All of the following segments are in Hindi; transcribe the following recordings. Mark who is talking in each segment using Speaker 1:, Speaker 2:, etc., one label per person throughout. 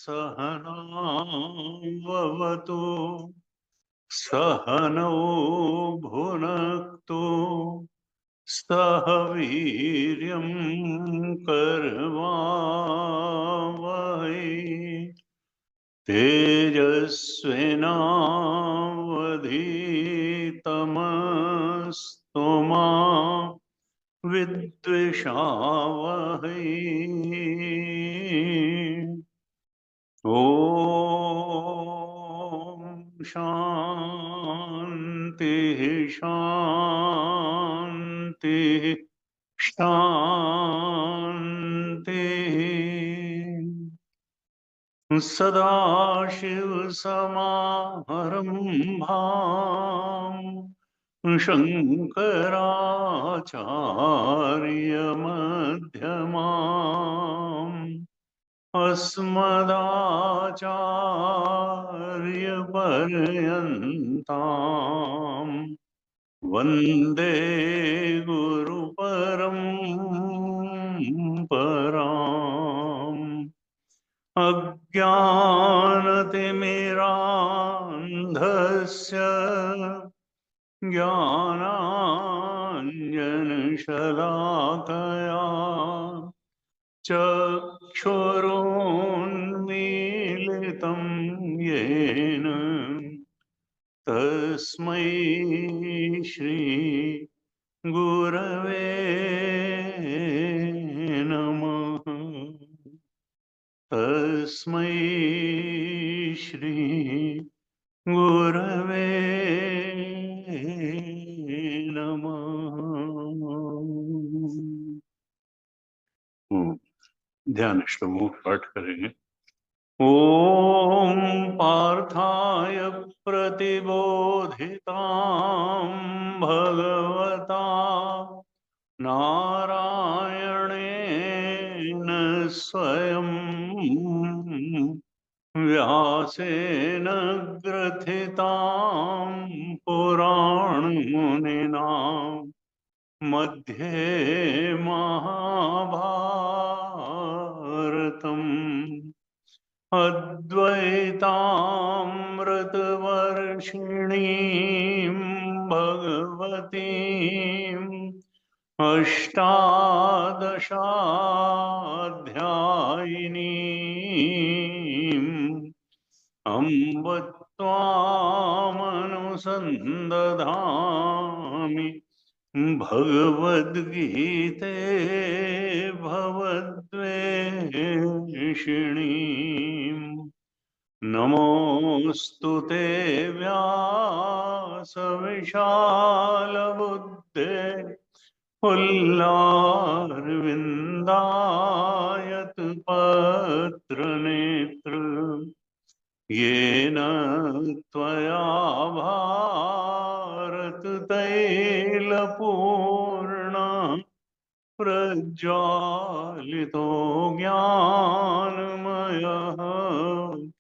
Speaker 1: सहनावतु सहनौ भुनक्तु सह वीर्यं करवावहै तेजस्विनावधीतमस्तु मा विद्विषावहै। ओम शांति शांति शांति। सदाशिव समारंभाम् शंकराचार्यमध्यमाम् अस्मदाचार्यपर्यन्ताम् वन्दे गुरुपरम्पराम्। अज्ञानतिमिरान्धस्य ज्ञानाञ्जनशलाकया चक्षुरुन्मीलितं येन तस्मै श्री गुरवे नमः। तस्मै श्री गुरवे नमः। ध्यान श्लोक पाठ करेंगे। ओम पार्थाय प्रतिबोधितां भगवता नारायणेन स्वयं व्यासेन ग्रथितां पुराणमुनिना मध्ये महाभारतम् अद्वैतामृतवर्षिणीं भगवतीम् अष्टादशाध्यायिनीम् अम्ब त्वामनुसन्दधामि भगवद्गीते भवद्वेषिणीम्। नमोऽस्तु ते व्यासविशालबुद्धे पुल्लारविन्दायतपत्रनेत्र येन त्वया भारततैलपूर्णा प्रज्वालितो ज्ञानमयः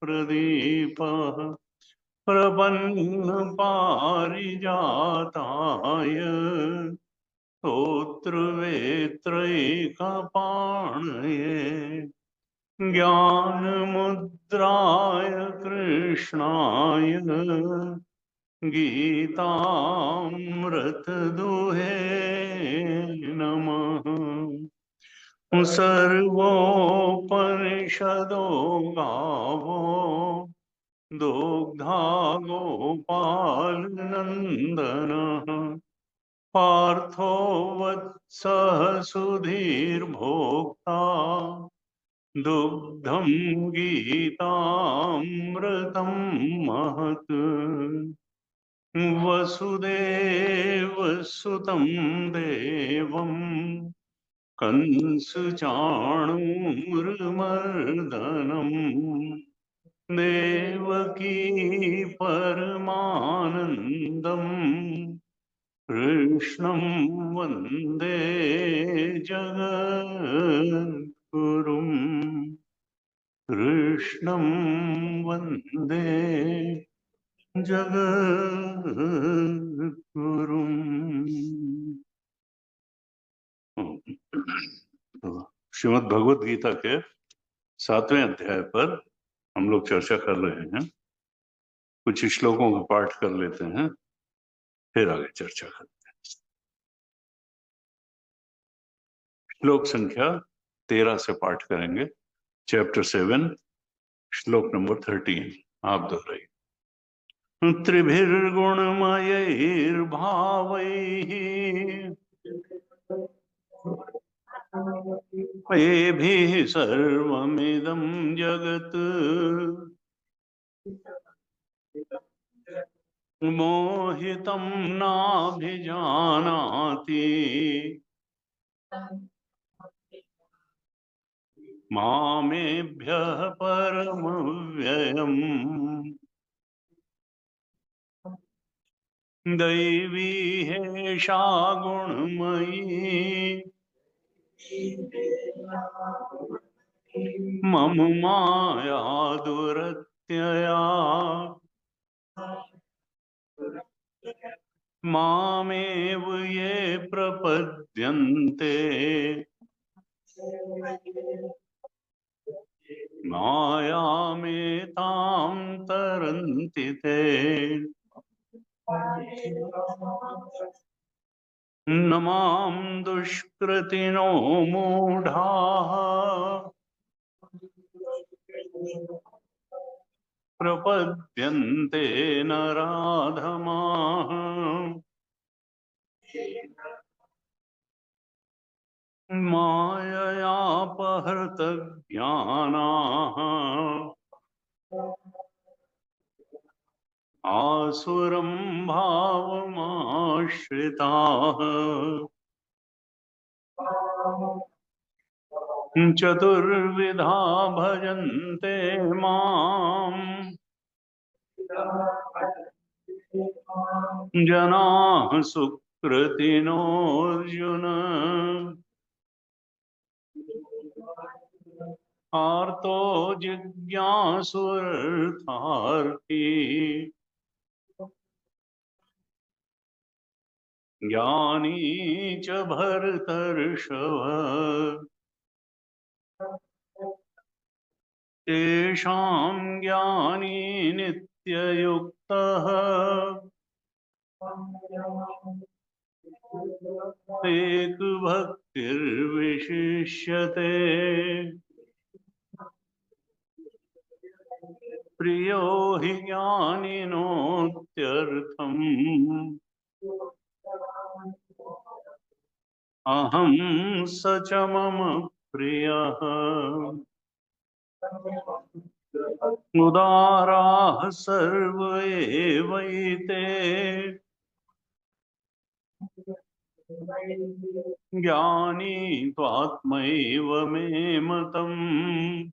Speaker 1: प्रदीपः प्रपन्नपारिजाताय स्तोत्रवेत्रैकपाणये ज्ञानमुद्राय कृष्णाय गीतामृतदुहे नमः। सर्वोपनिषदो गावो दुग्धा गोपालनन्दनः पार्थो वत्सः सुधीर्भोक्ता दुग्धं गीतामृतं महत्। वसुदेवसुतं देवं कंसचाणूरमर्दनम् देवकी परमानन्दम् कृष्णं वन्दे जगद्गुरुम्। कृष्णं वन्दे जगद्गुरुम्। श्रीमद् भगवद गीता के 7वें अध्याय पर हम लोग चर्चा कर रहे हैं, कुछ श्लोकों का पाठ कर लेते हैं, फिर आगे चर्चा करते हैं। श्लोक संख्या 13 से पाठ करेंगे। चैप्टर 7, श्लोक नंबर 13। आप दोहराइए। त्रिभिर्गुणमयैर्भावैः येभिः सर्वमिदं जगत् मोहितं नाभिजानाति मामेभ्यः परमव्ययम्। दैवी हेषा गुणमयी मम माया दुरत्यया मामेव ये प्रपद्यन्ते मायामेतां तरन्ति ते। न मां दुष्कृतिनो मूढाः प्रपद्यन्ते नराधमाः माययापहृतज्ञानाः आसुरं भावमाश्रिताः चतुर्विधा भजन्ते माम् जनाः सुकृतिनोऽर्जुन। आर्तो जिज्ञासुरर्थार्थी ज्ञानी च भरतर्षभ। तेषां ज्ञानी नित्ययुक्तः एकभक्तिर्विशिष्यते। प्रियो हि ज्ञानिनोत्यर्थम् अहं स च मम प्रियः। उदाराः सर्व एवैते ज्ञानी त्वात्मैव मे मतम्।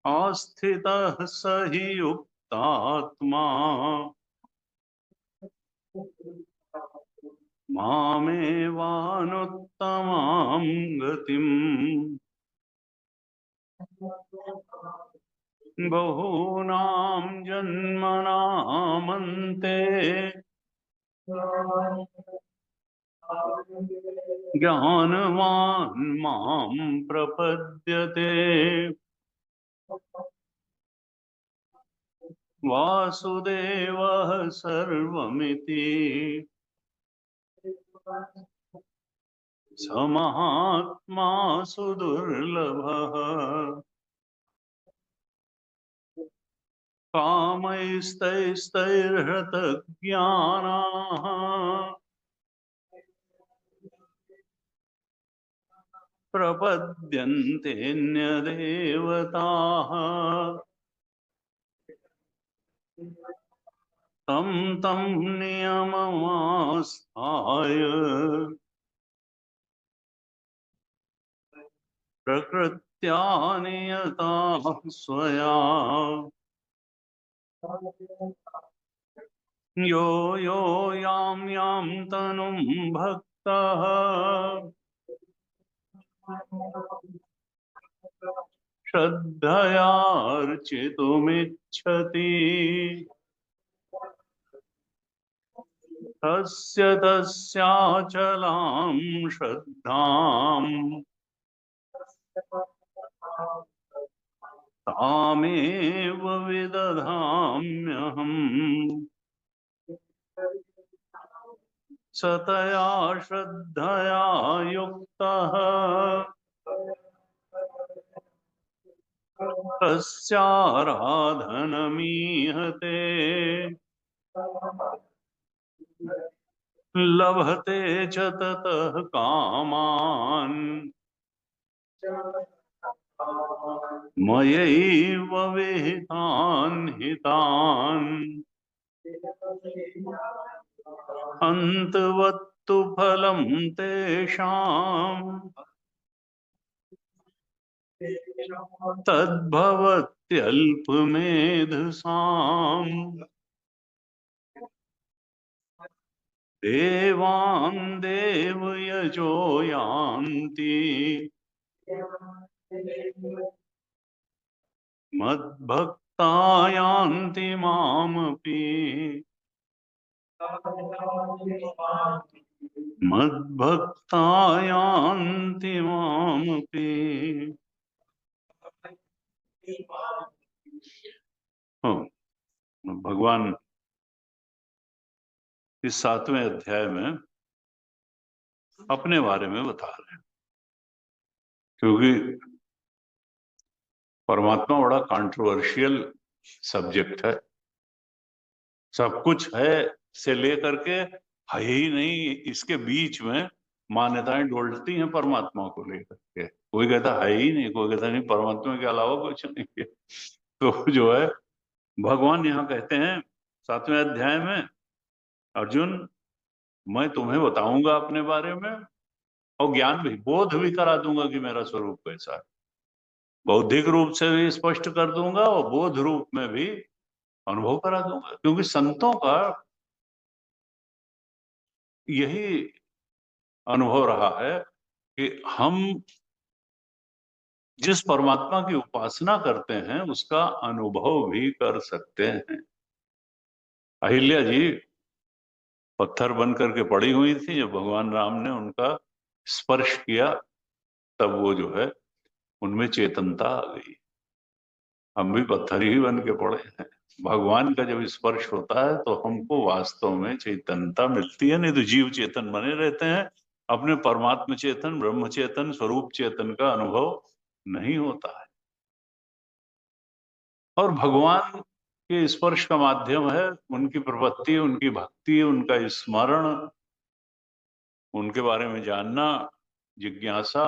Speaker 1: आस्थितः स हि युक्तात्मा मामेवानुत्तमां गतिम्। बहूनां जन्मनामन्ते ज्ञानवान् मां प्रपद्यते। वासुदेवः सर्वमिति स महात्मा सुदुर्लभः। कामैस्तैस्तैर्हृतज्ञानाः प्रपद्यन्तेऽन्यदेवताः तं तं नियममास्थाय प्रकृत्या नियताः स्वया। यो यो यां यां तनुं भक्तः श्रद्धयार्चितुमिच्छति तस्य तस्याचलां श्रद्धाम् तामेव विदधाम्यहम् सतया श्रद्धया युक्तः तस्याराधनमीहते लभते च ततः कामान् मयैव विहितान् हितान् अन्तवत्तु फलं तेषाम् तद्भवत्यल्पमेधसाम् देवान् देवयजो यान्ति मद्भक्ता यान्ति मामपि मद्भक्ता यान्ति मामपि। भगवान इस 7वें अध्याय में अपने बारे में बता रहे हैं, क्योंकि परमात्मा बड़ा कंट्रोवर्शियल सब्जेक्ट है। सब कुछ है से लेकर के है ही नहीं, इसके बीच में मान्यताएं डोलती हैं परमात्मा को लेकर के। कोई कहता है ही नहीं, कोई कहता नहीं परमात्मा के अलावा कुछ नहीं है। तो जो है भगवान यहाँ कहते हैं 7वें अध्याय में, अर्जुन मैं तुम्हें बताऊंगा अपने बारे में और ज्ञान भी, बोध भी करा दूंगा कि मेरा स्वरूप कैसा है। बौद्धिक रूप से भी स्पष्ट कर दूंगा और बोध रूप में भी अनुभव करा दूंगा, क्योंकि संतों का यही अनुभव रहा है कि हम जिस परमात्मा की उपासना करते हैं उसका अनुभव भी कर सकते हैं। अहिल्या जी पत्थर बन करके पड़ी हुई थी, जब भगवान राम ने उनका स्पर्श किया तब वो जो है उनमें चेतनता आ गई। हम भी पत्थर ही बन के पड़े हैं। भगवान का जब स्पर्श होता है तो हमको वास्तव में चेतनता मिलती है, नहीं तो जीव चेतन बने रहते हैं, अपने परमात्म चेतन ब्रह्म चेतन स्वरूप चेतन का अनुभव नहीं होता है। और भगवान के स्पर्श का माध्यम है उनकी प्रवृत्ति, उनकी भक्ति, उनका स्मरण, उनके बारे में जानना, जिज्ञासा।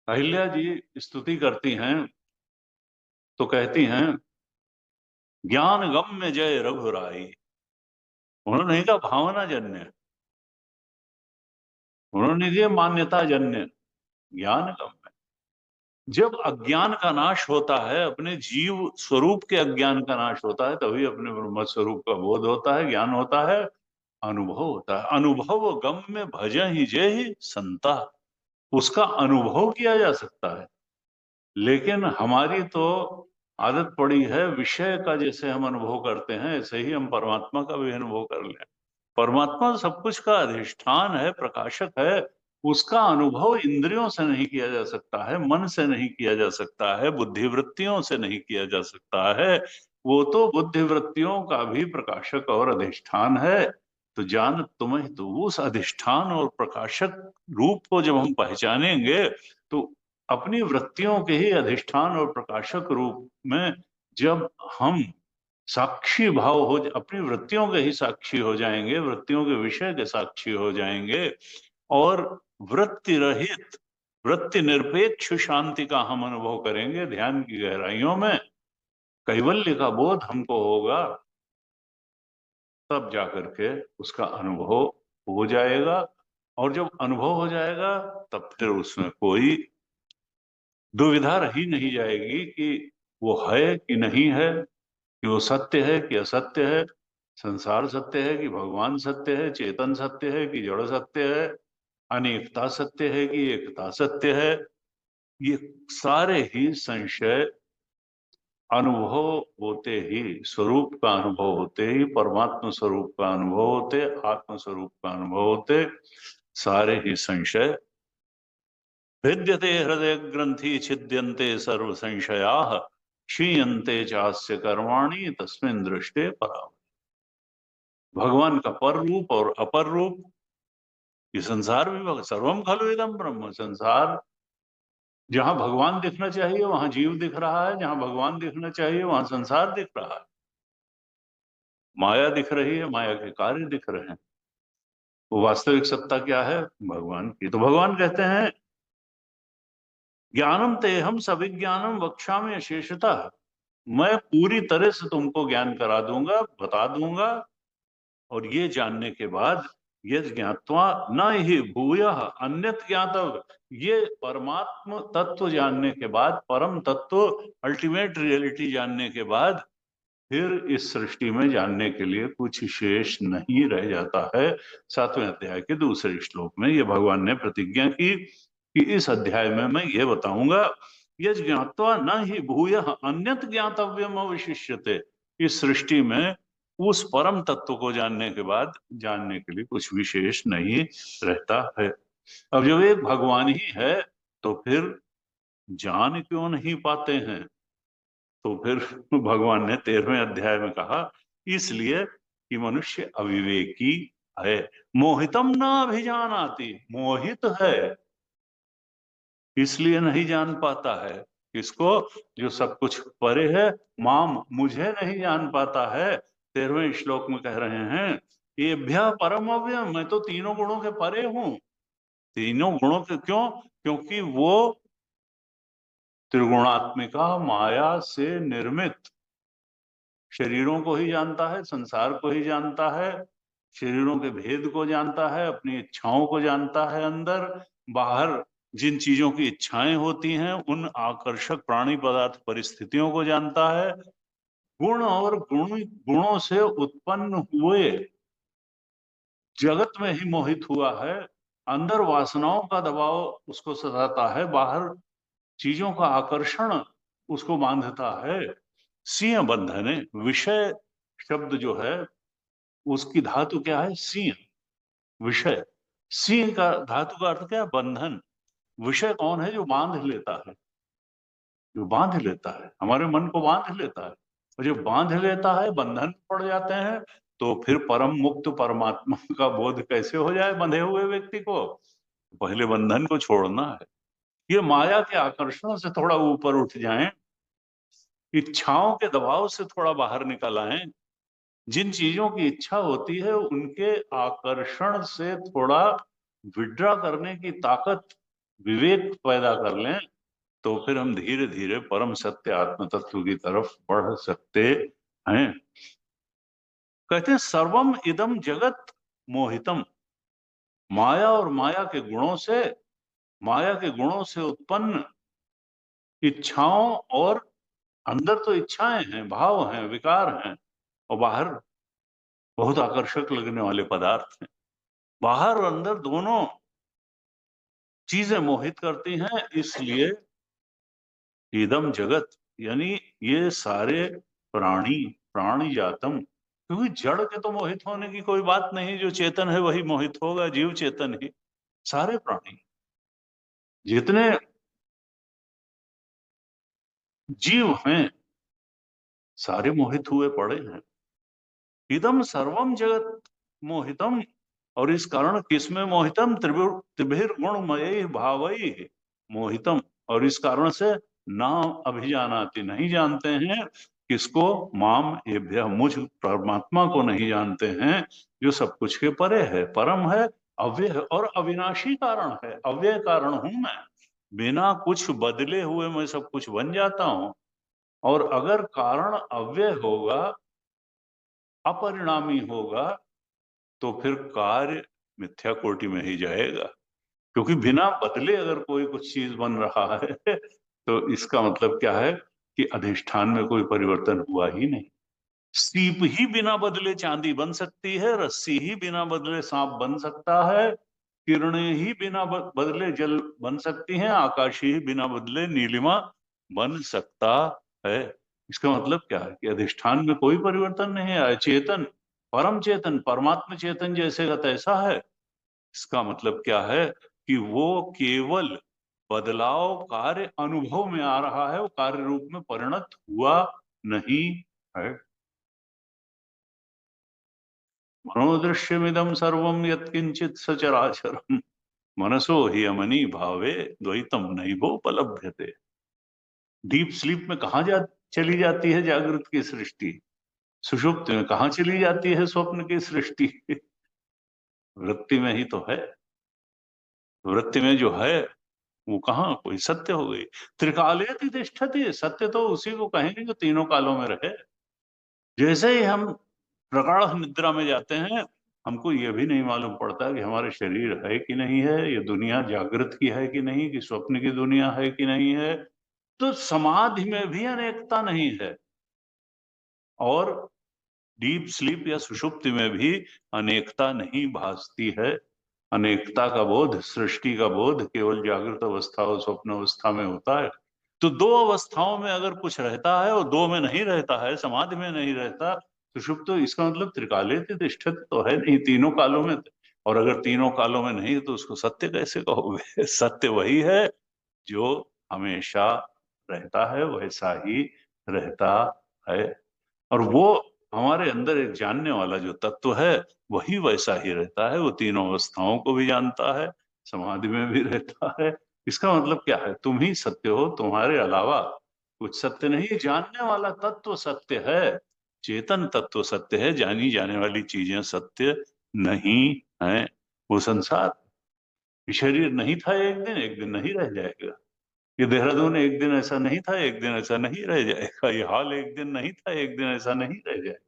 Speaker 1: अहिल्या जी स्तुति करती हैं तो कहती हैं ज्ञान गम्य जय रघुराई। उन्होंने नहीं कहा भावना जन्य, उन्होंने दिया मान्यता जन्य, ज्ञान गम्य। जब अज्ञान का नाश होता है, अपने जीव स्वरूप के अज्ञान का नाश होता है, तभी अपने ब्रह्म स्वरूप का बोध होता है, ज्ञान होता है, अनुभव होता है। अनुभव गम्य भजहि जेहि संता, उसका अनुभव किया जा सकता है। लेकिन हमारी तो आदत पड़ी है विषय का, जैसे हम अनुभव करते हैं ऐसे ही हम परमात्मा का भी अनुभव कर लें। परमात्मा सब कुछ का अधिष्ठान है, प्रकाशक है। उसका अनुभव इंद्रियों से नहीं किया जा सकता है, मन से नहीं किया जा सकता है, बुद्धिवृत्तियों से नहीं किया जा सकता है। वो तो बुद्धिवृत्तियों का भी प्रकाशक और अधिष्ठान है। तो जान तुम्हें, तो उस अधिष्ठान और प्रकाशक रूप को जब हम पहचानेंगे तो अपनी वृत्तियों के ही अधिष्ठान और प्रकाशक रूप में जब हम साक्षी भाव हो, अपनी वृत्तियों के ही साक्षी हो जाएंगे, वृत्तियों के विषय के साक्षी हो जाएंगे और वृत्ति रहित, वृत्ति निरपेक्ष शांति का हम अनुभव करेंगे ध्यान की गहराइयों में, कैवल्य का बोध हमको होगा, तब जाकर के उसका अनुभव हो जाएगा। और जब अनुभव हो जाएगा तब फिर उसमें कोई दुविधा रही नहीं जाएगी कि वो है कि नहीं है, कि वो सत्य है कि असत्य है, संसार सत्य है कि भगवान सत्य है, चेतन सत्य है कि जड़ सत्य है, अनेकता सत्य है कि एकता सत्य है। ये सारे ही संशय अनुभव होते ही, स्वरूप का अनुभव होते ही, परमात्मा स्वरूप का अनुभव होते, आत्म स्वरूप का अनुभव होते, सारे ही संशय भिद्यते हृदय ग्रंथि छिद्यन्ते सर्व संशयाः क्षीयन्ते चास्य कर्माणि तस्मिन् दृष्टे परा। भगवान का पर रूप और अपर रूप, ये संसार भी सर्वम खलु इदम ब्रह्म, संसार जहां भगवान दिखना चाहिए वहां जीव दिख रहा है, जहां भगवान दिखना चाहिए वहां संसार दिख रहा है। माया दिख रही है, माया के कार्य दिख रहे हैं। वो वास्तविक सत्ता क्या है? भगवान की। तो भगवान कहते हैं ज्ञानम तेहम सविज्ञानम वक्ष्यामि अशेषतः, मैं पूरी तरह से तुमको ज्ञान करा दूंगा, बता दूंगा। और ये जानने के बाद ये ज्ञात्वा न ही भूयः अन्यत ज्ञातव्य, ये परमात्म तत्व जानने के बाद, परम तत्व अल्टीमेट रियलिटी जानने के बाद फिर इस सृष्टि में जानने के लिए कुछ शेष नहीं रह जाता है। 7वें अध्याय के दूसरे श्लोक में ये भगवान ने प्रतिज्ञा की कि इस अध्याय में मैं ये बताऊंगा, यज् ज्ञात्वा न ही भूयः अन्यत ज्ञातव्यम अवशिष्यते, इस सृष्टि में उस परम तत्व को जानने के बाद जानने के लिए कुछ विशेष नहीं रहता है। अब जब एक भगवान ही है तो फिर जान क्यों नहीं पाते हैं? तो फिर भगवान ने 13वें अध्याय में कहा इसलिए कि मनुष्य अविवेकी है, मोहितम न अभिजानाति, मोहित है इसलिए नहीं जान पाता है। किसको? जो सब कुछ परे है, माम, मुझे नहीं जान पाता है। 13वें श्लोक में कह रहे हैं येभ्यः परम अव्ययम, मैं तो तीनों गुणों के परे हूं। तीनों गुणों के क्यों? क्योंकि वो त्रिगुणात्मिका माया से निर्मित शरीरों को ही जानता है, संसार को ही जानता है, शरीरों के भेद को जानता है, अपनी इच्छाओं को जानता है, अंदर बाहर जिन चीजों की इच्छाएं होती हैं उन आकर्षक प्राणी पदार्थ परिस्थितियों को जानता है, गुण और गुणों से उत्पन्न हुए जगत में ही मोहित हुआ है। अंदर वासनाओं का दबाव उसको सताता है, बाहर चीजों का आकर्षण उसको बांधता है। सिंह बंधने, विषय शब्द जो है उसकी धातु क्या है? सिंह, विषय। सिंह का धातु का अर्थ क्या है? बंधन। विषय कौन है? जो बांध लेता है, जो बांध लेता है, हमारे मन को बांध लेता है। और जो बांध लेता है, बंधन पड़ जाते हैं। तो फिर परम मुक्त परमात्मा का बोध कैसे हो जाए बंधे हुए व्यक्ति को? पहले बंधन को छोड़ना है। ये माया के आकर्षण से थोड़ा ऊपर उठ जाएं, इच्छाओं के दबाव से थोड़ा बाहर निकल आए, जिन चीजों की इच्छा होती है उनके आकर्षण से थोड़ा विड्रा करने की ताकत, विवेक पैदा कर लें, तो फिर हम धीरे धीरे परम सत्य आत्म तत्व की तरफ बढ़ सकते हैं। कहते हैं सर्वम इदम जगत मोहितम, माया और माया के गुणों से उत्पन्न इच्छाओं, और अंदर तो इच्छाएं हैं, भाव हैं, विकार हैं, और बाहर बहुत आकर्षक लगने वाले पदार्थ हैं। बाहर और अंदर दोनों चीजें मोहित करती हैं। इसलिए इदम जगत, यानी ये सारे प्राणी, प्राणी जातम, क्योंकि जड़ के तो मोहित होने की कोई बात नहीं, जो चेतन है वही मोहित होगा, जीव चेतन ही। सारे प्राणी, जितने जीव हैं, सारे मोहित हुए पड़े हैं। इदम सर्वम जगत मोहितम, और इस कारण किसमें मोहितम? त्रिभिर गुणमय भावई मोहितम, और इस कारण से ना अभिजानाति, नहीं जानते हैं। किसको? माम एभ्य, मुझ परमात्मा को नहीं जानते हैं, जो सब कुछ के परे है, परम है, अव्यय है और अविनाशी कारण है। अव्यय कारण हूं मैं, बिना कुछ बदले हुए मैं सब कुछ बन जाता हूं। और अगर कारण अव्यय होगा, अपरिणामी होगा, तो फिर कार्य मिथ्या कोटि में ही जाएगा। क्योंकि बिना बदले अगर कोई कुछ चीज बन रहा है तो इसका मतलब क्या है? कि अधिष्ठान में कोई परिवर्तन हुआ ही नहीं। सीप ही बिना बदले चांदी बन सकती है, रस्सी ही बिना बदले सांप बन सकता है, किरणें ही बिना बदले जल बन सकती हैं, आकाश ही बिना बदले नीलिमा बन सकता है। इसका मतलब क्या है? कि अधिष्ठान में कोई परिवर्तन नहीं आया, चेतन, परम चेतन, परमात्म चेतन जैसे का तैसा है। इसका मतलब क्या है? कि वो केवल बदलाव कार्य अनुभव में आ रहा है, वो कार्य रूप में परिणत हुआ नहीं है। मनोदृश्यमिदं सर्वं यत्किंचित् सचराचरम् मनसो हि अमनी भावे द्वैतम नैवोपलभ्यते। डीप स्लीप में कहाँ चली जाती है जागृत की सृष्टि? सुषुप्त में कहाँ चली जाती है स्वप्न की सृष्टि? वृत्ति में ही तो है। वृत्ति में जो है वो कहाँ कोई सत्य हो गई? त्रिकालेति तिष्ठति, सत्य तो उसी को कहेंगे जो तीनों कालों में रहे। जैसे ही हम प्रगाढ़ निद्रा में जाते हैं, हमको ये भी नहीं मालूम पड़ता कि हमारे शरीर है कि नहीं है, ये दुनिया जागृत की है कि नहीं, कि स्वप्न की दुनिया है कि नहीं है। तो समाधि में भी अनेकता नहीं है, और डीप स्लीप या सुषुप्ति में भी अनेकता नहीं भासती है। अनेकता का बोध, सृष्टि का बोध केवल जागृत अवस्था और स्वप्न अवस्था में होता है। तो दो अवस्थाओं में अगर कुछ रहता है और दो में नहीं रहता है, समाधि में नहीं रहता, सुषुप्त, तो इसका मतलब त्रिकाले तिष्ठति तो है नहीं, तीनों कालों में। और अगर तीनों कालों में नहीं तो उसको सत्य कैसे कहोगे? सत्य वही है जो हमेशा रहता है, वैसा ही रहता है। और वो हमारे अंदर एक जानने वाला जो तत्व है, वही वैसा ही रहता है। वो तीनों अवस्थाओं को भी जानता है, समाधि में भी रहता है। इसका मतलब क्या है? तुम ही सत्य हो, तुम्हारे अलावा कुछ सत्य नहीं। जानने वाला तत्व सत्य है, चेतन तत्व सत्य है, जानी जाने वाली चीजें सत्य नहीं है। वो संसार, ये शरीर नहीं था एक दिन नहीं रह जाएगा। ये देहरादून एक दिन ऐसा नहीं था, एक दिन ऐसा नहीं रह जाएगा। ये हाल एक दिन नहीं था, एक दिन ऐसा नहीं रह जाएगा।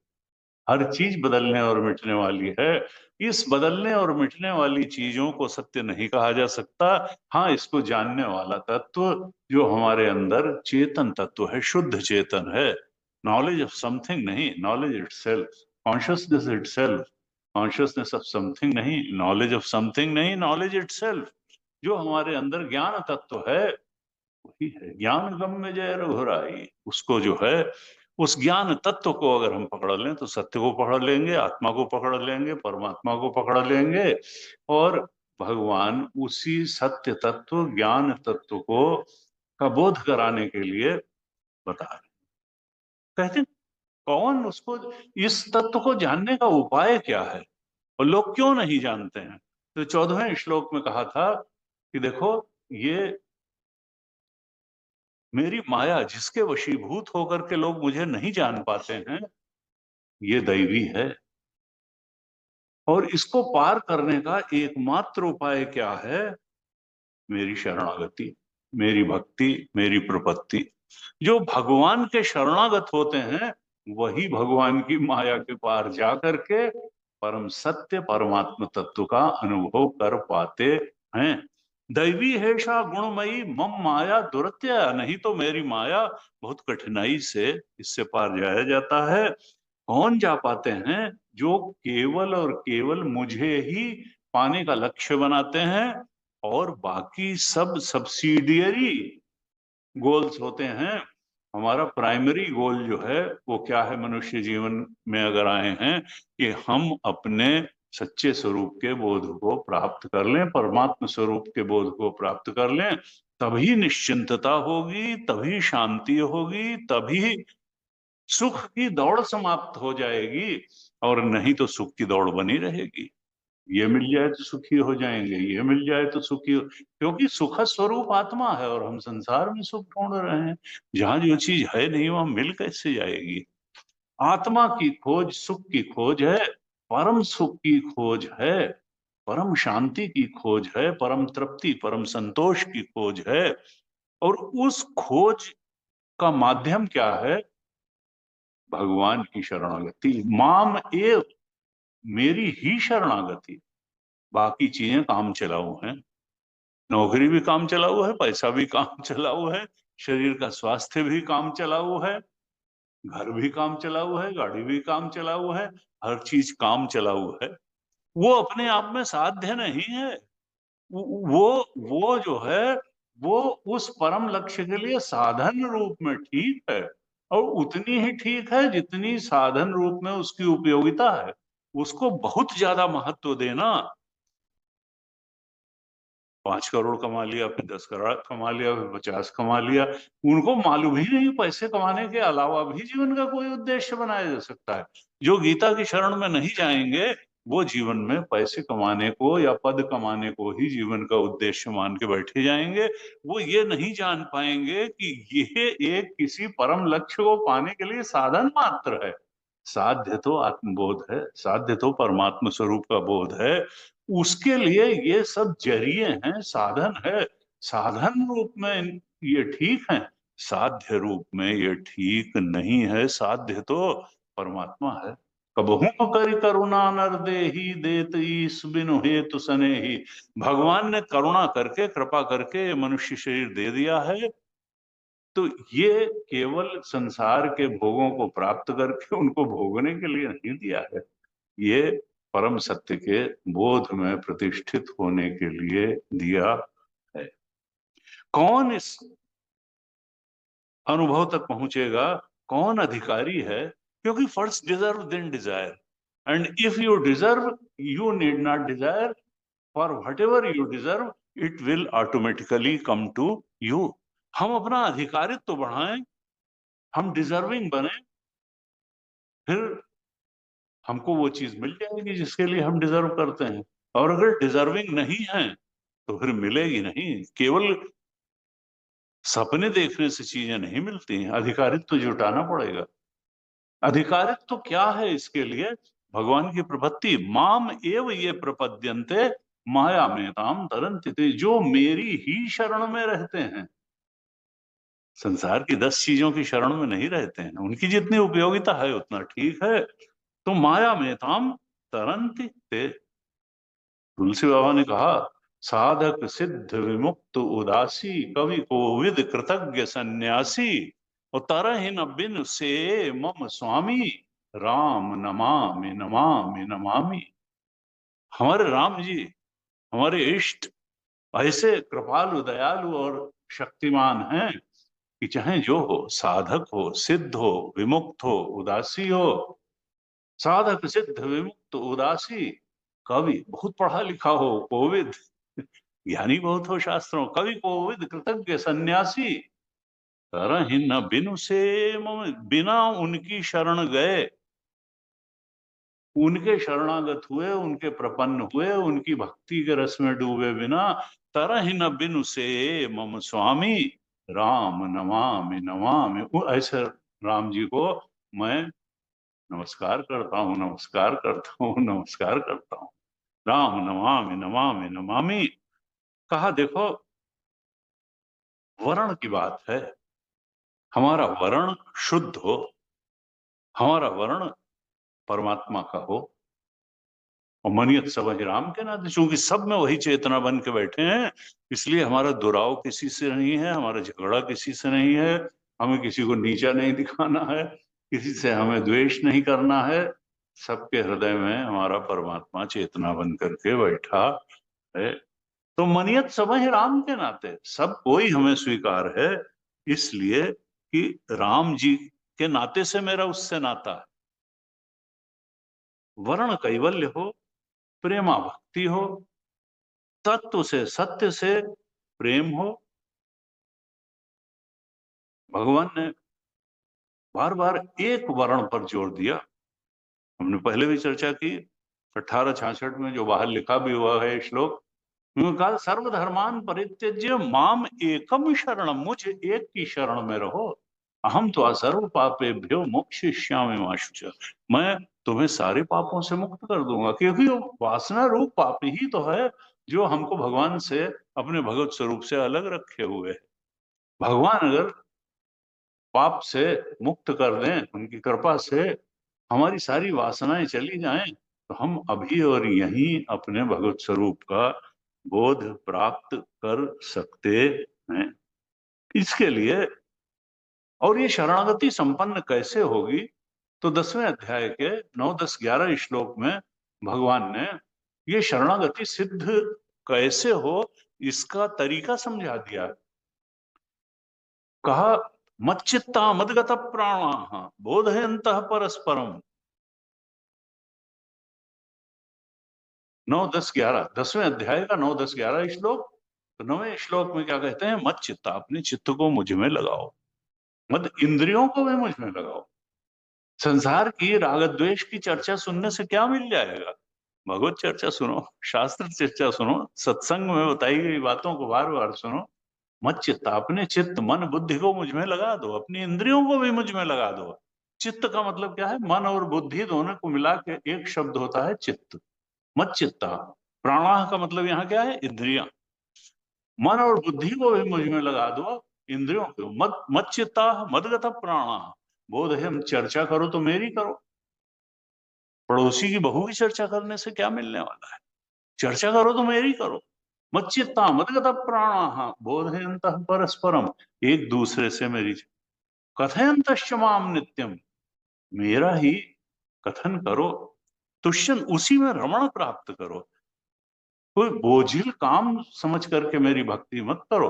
Speaker 1: हर चीज बदलने और मिटने वाली है। इस बदलने और मिटने वाली चीजों को सत्य नहीं कहा जा सकता। हाँ, इसको जानने वाला तत्व जो हमारे अंदर चेतन तत्व है, शुद्ध चेतन है, नॉलेज ऑफ समथिंग नहीं, knowledge itself, consciousness itself, consciousness of something नहीं, नॉलेज ऑफ समथिंग नहीं, नॉलेज इटसेल्फ, जो हमारे अंदर ज्ञान तत्व है, वही है ज्ञान गम्य जय रघुराई। उसको जो है, उस ज्ञान तत्व को अगर हम पकड़ लें तो सत्य को पकड़ लेंगे, आत्मा को पकड़ लेंगे, परमात्मा को पकड़ लेंगे। और भगवान उसी सत्य तत्व, ज्ञान तत्व को का बोध कराने के लिए बता रहे। कहते हैं, कौन उसको, इस तत्व को जानने का उपाय क्या है और लोग क्यों नहीं जानते हैं? तो 14वें श्लोक में कहा था कि देखो, ये मेरी माया जिसके वशीभूत होकर के लोग मुझे नहीं जान पाते हैं, ये दैवी है। और इसको पार करने का एकमात्र उपाय क्या है? मेरी शरणागति, मेरी भक्ति, मेरी प्रपत्ति। जो भगवान के शरणागत होते हैं, वही भगवान की माया के पार जा करके परम सत्य परमात्म तत्व का अनुभव कर पाते हैं। दैवी हेषा गुणमयी मम माया दुरत्या, नहीं तो मेरी माया बहुत कठिनाई से इससे पार जाया जाता है। कौन जा पाते हैं? जो केवल और केवल मुझे ही पाने का लक्ष्य बनाते हैं, और बाकी सब सब्सिडियरी गोल्स होते हैं। हमारा प्राइमरी गोल जो है वो क्या है मनुष्य जीवन में अगर आए हैं? कि हम अपने सच्चे स्वरूप के बोध को प्राप्त कर लें, परमात्म स्वरूप के बोध को प्राप्त कर लें। तभी निश्चिंतता होगी, तभी शांति होगी, तभी सुख की दौड़ समाप्त हो जाएगी। और नहीं तो सुख की दौड़ बनी रहेगी। ये मिल जाए तो सुखी हो जाएंगे, ये मिल जाए तो सुखी हो, क्योंकि सुख स्वरूप आत्मा है और हम संसार में सुख ढूंढ रहे हैं। जहां जो चीज है नहीं, वहां मिल कैसे जाएगी? आत्मा की खोज सुख की खोज है, परम सुख की खोज है, परम शांति की खोज है, परम तृप्ति परम संतोष की खोज है। और उस खोज का माध्यम क्या है? भगवान की शरणागति। माम एव, मेरी ही शरणागति। बाकी चीजें काम चलाऊ हैं, नौकरी भी काम चलाऊ है, पैसा भी काम चलाऊ है, शरीर का स्वास्थ्य भी काम चलाऊ है, घर भी काम चलाऊ है, गाड़ी भी काम चलाऊ है, हर चीज काम चलाऊ है। वो अपने आप में साध्य नहीं है। वो जो है, वो उस परम लक्ष्य के लिए साधन रूप में ठीक है, और उतनी ही ठीक है जितनी साधन रूप में उसकी उपयोगिता है। उसको बहुत ज्यादा महत्व देना 5 करोड़ कमा लिया, फिर 10 करोड़ कमा लिया, फिर 50 कमा लिया। उनको मालूम ही नहीं पैसे कमाने के अलावा भी जीवन का कोई उद्देश्य बनाया जा सकता है। जो गीता की शरण में नहीं जाएंगे वो जीवन में पैसे कमाने को या पद कमाने को ही जीवन का उद्देश्य मान के बैठे जाएंगे। वो ये नहीं जान पाएंगे कि ये एक किसी परम लक्ष्य को पाने के लिए साधन मात्र है। साध्य तो आत्मबोध है, साध्य तो परमात्म स्वरूप का बोध है। उसके लिए ये सब जरिए हैं, साधन है। साधन रूप में ये ठीक है, साध्य रूप में ये ठीक नहीं है। साध्य तो परमात्मा है। कबहू करि करुणा नर देहि देत ईस बिनु हेतु सने ही। भगवान ने करुणा करके, कृपा करके ये मनुष्य शरीर दे दिया है। तो ये केवल संसार के भोगों को प्राप्त करके उनको भोगने के लिए नहीं दिया है। ये परम सत्य के बोध में प्रतिष्ठित होने के लिए दिया है। कौन इस अनुभव तक पहुंचेगा, कौन अधिकारी है? क्योंकि first deserve then desire, and if you deserve you need not desire, for whatever you deserve it will automatically come to you. हम अपना अधिकारित्व तो बढ़ाएं, हम डिजर्विंग बने, फिर हमको वो चीज मिल जाएगी जिसके लिए हम डिजर्व करते हैं। और अगर डिजर्विंग नहीं है तो फिर मिलेगी नहीं। केवल सपने देखने से चीजें नहीं मिलती हैं, अधिकारित्व तो जुटाना पड़ेगा। अधिकारित्व तो क्या है? इसके लिए भगवान की प्रपत्ति, माम एव ये प्रपद्यन्ते माया में ताम तरंति ते, जो मेरी ही शरण में रहते हैं। संसार की 10 चीजों की शरण में नहीं रहते हैं, उनकी जितनी उपयोगिता है उतना ठीक है। तो माया में ताम तरंति ते। तुलसी बाबा ने कहा, साधक सिद्ध विमुक्त उदासी, कवि कोविद कृतज्ञ सन्यासी, और तरहि न बिन से मम स्वामी, राम नमामि नमामि नमामि। हमारे राम जी, हमारे इष्ट ऐसे कृपालु दयालु और शक्तिमान हैं कि चाहे जो हो, साधक हो, सिद्ध हो, विमुक्त हो, उदासी हो। साधक सिद्ध विमुक्त उदासी, कवि बहुत पढ़ा लिखा हो, कोविद ज्ञानी बहुत हो शास्त्रों, कवि कोविद कृतज्ञ सन्यासी, तरहि न बिनु से मम, बिना उनकी शरण गए, उनके शरणागत हुए, उनके प्रपन्न हुए, उनकी भक्ति के रस में डूबे बिना, तरहि न बिनु से मम स्वामी, राम नमामि नमामि। ऐसे राम जी को मैं नमस्कार करता हूँ, नमस्कार करता हूँ, नमस्कार करता हूँ। राम नमामि नमामि नमामि। कहा देखो, वर्ण की बात है। हमारा वर्ण शुद्ध हो, हमारा वर्ण परमात्मा का हो, और मनियत सब ही राम के नाते, चूंकि सब में वही चेतना बन के बैठे हैं, इसलिए हमारा दुराव किसी से नहीं है, हमारा झगड़ा किसी से नहीं है, हमें किसी को नीचा नहीं दिखाना है, किसी से हमें द्वेष नहीं करना है। सबके हृदय में हमारा परमात्मा चेतना बन करके बैठा है। तो मनियत सब ही राम के नाते, सब कोई हमें स्वीकार है, इसलिए कि राम जी के नाते से मेरा उससे नाता है। वर्ण कैवल्य हो, प्रेमा भक्ति हो, तत्व से सत्य से प्रेम हो। भगवान ने बार बार एक वर्ण पर जोर दिया। हमने पहले भी चर्चा की, 1866 में जो बाहर लिखा भी हुआ है श्लोक, उन्होंने कहा, सर्वधर्मान परित्यज्य माम एकम शरणम, मुझे एक की शरण में रहो, अहम तो सर्व पापेभ्यो मोक्षयिष्यामि मा शुचः। मैं तुम्हें सारे पापों से मुक्त कर दूंगा, क्योंकि वो वासना रूप पाप ही तो है जो हमको भगवान से, अपने भगवत स्वरूप से अलग रखे हुए है। भगवान अगर पाप से मुक्त कर दें, उनकी कृपा से हमारी सारी वासनाएं चली जाएं, तो हम अभी और यहीं अपने भगवत स्वरूप का बोध प्राप्त कर सकते हैं। इसके लिए, और ये शरणागति संपन्न कैसे होगी? तो 10वें अध्याय के 9, 10, 11 श्लोक में भगवान ने ये शरणागति सिद्ध कैसे हो, इसका तरीका समझा दिया। कहा, मच्चित्ता मदगत प्राणा बोधयन्तः परस्परम। 9, 10, 11, 10वें अध्याय का 9, 10, 11 श्लोक। तो 9वें श्लोक में क्या कहते हैं, मत चित्ता, अपने चित्त को मुझ में लगाओ, मत इंद्रियों को भी मुझ में लगाओ। संसार की राग द्वेष की चर्चा सुनने से क्या मिल जाएगा? भगवत चर्चा सुनो, शास्त्र चर्चा सुनो, सत्संग में बताई गई बातों को बार बार सुनो। मत चित्त, अपने चित्त मन बुद्धि को मुझ में लगा दो, अपनी इंद्रियों को भी मुझ में लगा दो। चित्त का मतलब क्या है? मन और बुद्धि दोनों को मिला के एक शब्द होता है चित्त। मत चित्ता, प्राणाह का मतलब यहाँ क्या है? इंद्रियां। मन और बुद्धि को भी मुझ में लगा दो, इंद्रियों को मत मत चित्ता मदगत प्राणा। बोध है, हम चर्चा करो तो मेरी करो। पड़ोसी की बहू की चर्चा करने से क्या मिलने वाला है? चर्चा करो तो मेरी करो। मत चित्ता मदगत प्राणा बोधयंत परस्परम, एक दूसरे से मेरी कथयंतश्च माम नित्यम, मेरा ही कथन करो। तुष्यन, उसी में रमण प्राप्त करो। कोई बोझिल काम समझ करके मेरी भक्ति मत करो।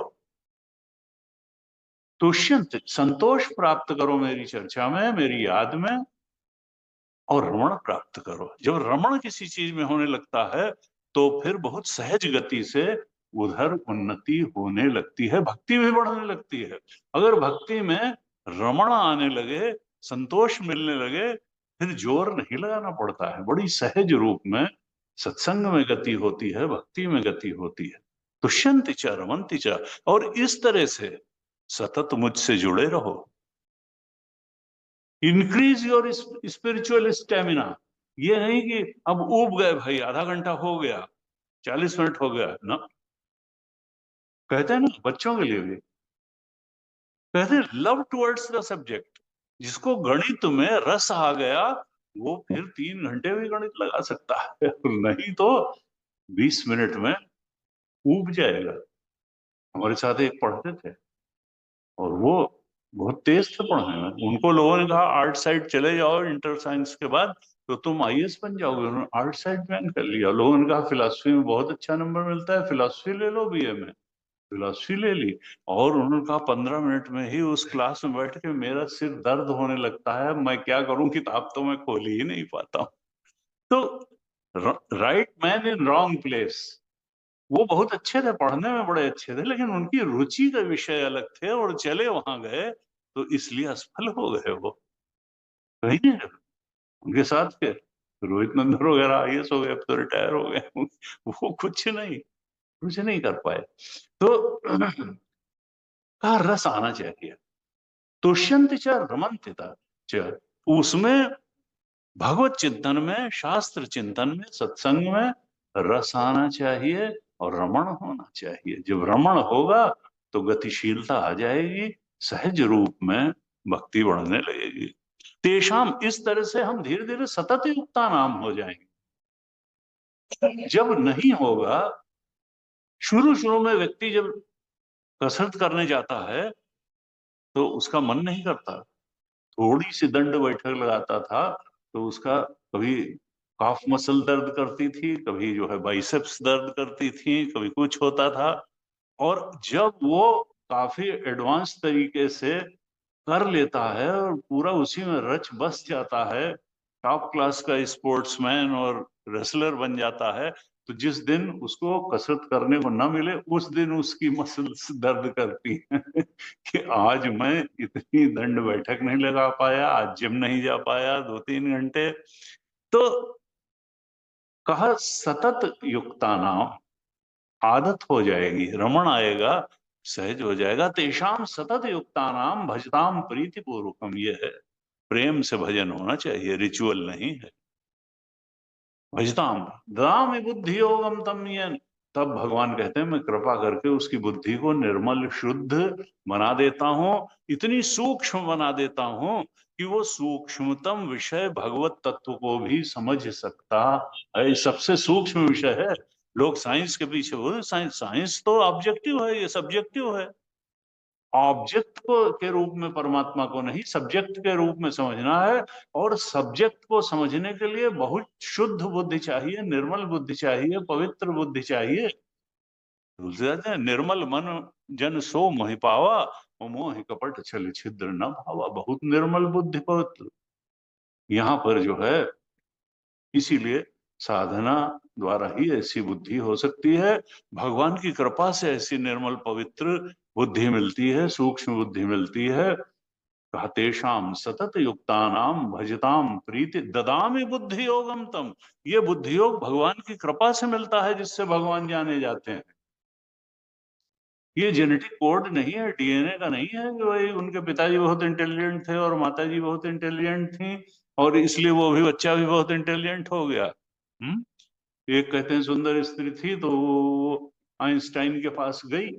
Speaker 1: तुष्यंत, संतोष प्राप्त करो मेरी चर्चा में, मेरी याद में, और रमण प्राप्त करो। जब रमण किसी चीज में होने लगता है तो फिर बहुत सहज गति से उधर उन्नति होने लगती है, भक्ति भी बढ़ने लगती है। अगर भक्ति में रमण आने लगे, संतोष मिलने लगे, फिर जोर नहीं लगाना पड़ता है, बड़ी सहज रूप में सत्संग में गति होती है, भक्ति में गति होती है। तुष्यंति च रमन्ति च, और इस तरह से सतत मुझसे जुड़े रहो। Increase your spiritual stamina. ये नहीं कि अब ऊब गए भाई, आधा घंटा हो गया, 40 मिनट हो गया ना। कहते हैं ना बच्चों के लिए भी, कहते हैं लव टुवर्ड्स द सब्जेक्ट। जिसको गणित में रस आ गया वो फिर 3 घंटे भी गणित लगा सकता है, नहीं तो 20 मिनट में ऊब जाएगा। हमारे साथ एक पढ़ते थे और वो बहुत तेज थे पढ़ने में। उनको लोगों ने कहा आर्ट साइड चले जाओ इंटर साइंस के बाद तो तुम आईएएस बन जाओगे। उन्होंने आर्ट साइड ज्वाइन कर लिया। लोगों ने कहा फिलॉसफी में बहुत अच्छा नंबर मिलता है, फिलॉसफी ले लो बीए में। फिलॉसफी ले ली। और उन्होंने कहा 15 मिनट में ही उस क्लास में बैठ के मेरा सिर दर्द होने लगता है, मैं क्या करूं, किताब तो मैं खोल ही नहीं पाता हूं। तो right man in wrong place. वो बहुत अच्छे थे, पढ़ने में बड़े अच्छे थे, लेकिन उनकी रुचि के विषय अलग थे और चले वहां गए तो इसलिए असफल हो गए वो। कहीं नहीं रहे। उनके साथ के रोहित नंदन वगैरह आईएएस हो गए, अब तो रिटायर हो गए। वो कुछ नहीं कर पाए। तो का रस आना चाहिए। तुष्यंत च रमन्ति च, उसमें भगवत चिंतन में, शास्त्र चिंतन में, सत्संग में रस आना चाहिए और रमण होना चाहिए। जब रमण होगा तो गतिशीलता आ जाएगी, सहज रूप में भक्ति बढ़ने लगेगी। तेषाम, इस तरह से हम धीरे धीरे सतत युक्ता नाम हो जाएंगे। जब नहीं होगा, शुरू शुरू में व्यक्ति जब कसरत करने जाता है तो उसका मन नहीं करता। थोड़ी सी दंड बैठक लगाता था तो उसका कभी काफ मसल दर्द करती थी, कभी जो है बाइसेप्स दर्द करती थी, कभी कुछ होता था। और जब वो काफी एडवांस तरीके से कर लेता है और पूरा उसी में रच बस जाता है, टॉप क्लास का स्पोर्ट्समैन और रेसलर बन जाता है, तो जिस दिन उसको कसरत करने को न मिले उस दिन उसकी मसल्स दर्द करती हैं कि आज मैं इतनी दंड बैठक नहीं लगा पाया, आज जिम नहीं जा पाया 2-3 घंटे। तो कहा सतत युक्ता नाम, आदत हो जाएगी, रमण आएगा, सहज हो जाएगा। तेषाम सतत युक्ता नाम भजताम प्रीति पूर्वकम, ये है प्रेम से भजन होना चाहिए, रिचुअल नहीं है। भजताम दाम बुद्धि योगम तम येन, तब भगवान कहते हैं मैं कृपा करके उसकी बुद्धि को निर्मल शुद्ध बना देता हूं, इतनी सूक्ष्म बना देता हूं कि वो सूक्ष्मतम विषय भगवत तत्व को भी समझ सकता है। सबसे सूक्ष्म विषय है। लोग साइंस के पीछे हो, साइंस साइंस तो ऑब्जेक्टिव है, ये सब्जेक्टिव है। ऑब्जेक्ट को के रूप में परमात्मा को नहीं, सब्जेक्ट के रूप में समझना है। और सब्जेक्ट को समझने के लिए बहुत शुद्ध बुद्धि चाहिए, निर्मल बुद्धि चाहिए, पवित्र बुद्धि चाहिए। तुलसीदास ने निर्मल मन जन सो मोहि पावा, वो मोहि कपट छल छिद्र न भावा। बहुत निर्मल बुद्धि पवित्र यहाँ पर जो है, इसीलिए साधना द्वारा ही ऐसी बुद्धि हो सकती है। भगवान की कृपा से ऐसी निर्मल पवित्र बुद्धि मिलती है, सूक्ष्म बुद्धि मिलती है। कहा तेषाम सतत युक्तानाम भजताम प्रीति ददामि बुद्धि योगम तम। ये बुद्धि योग भगवान की कृपा से मिलता है, जिससे भगवान जाने जाते हैं। ये जेनेटिक कोड नहीं है, डीएनए का नहीं है कि भाई उनके पिताजी बहुत इंटेलिजेंट थे और माताजी बहुत इंटेलिजेंट थी और इसलिए वो भी बच्चा भी बहुत इंटेलिजेंट हो गया। एक कहते हैं सुंदर स्त्री थी तो वो आइंस्टाइन के पास गई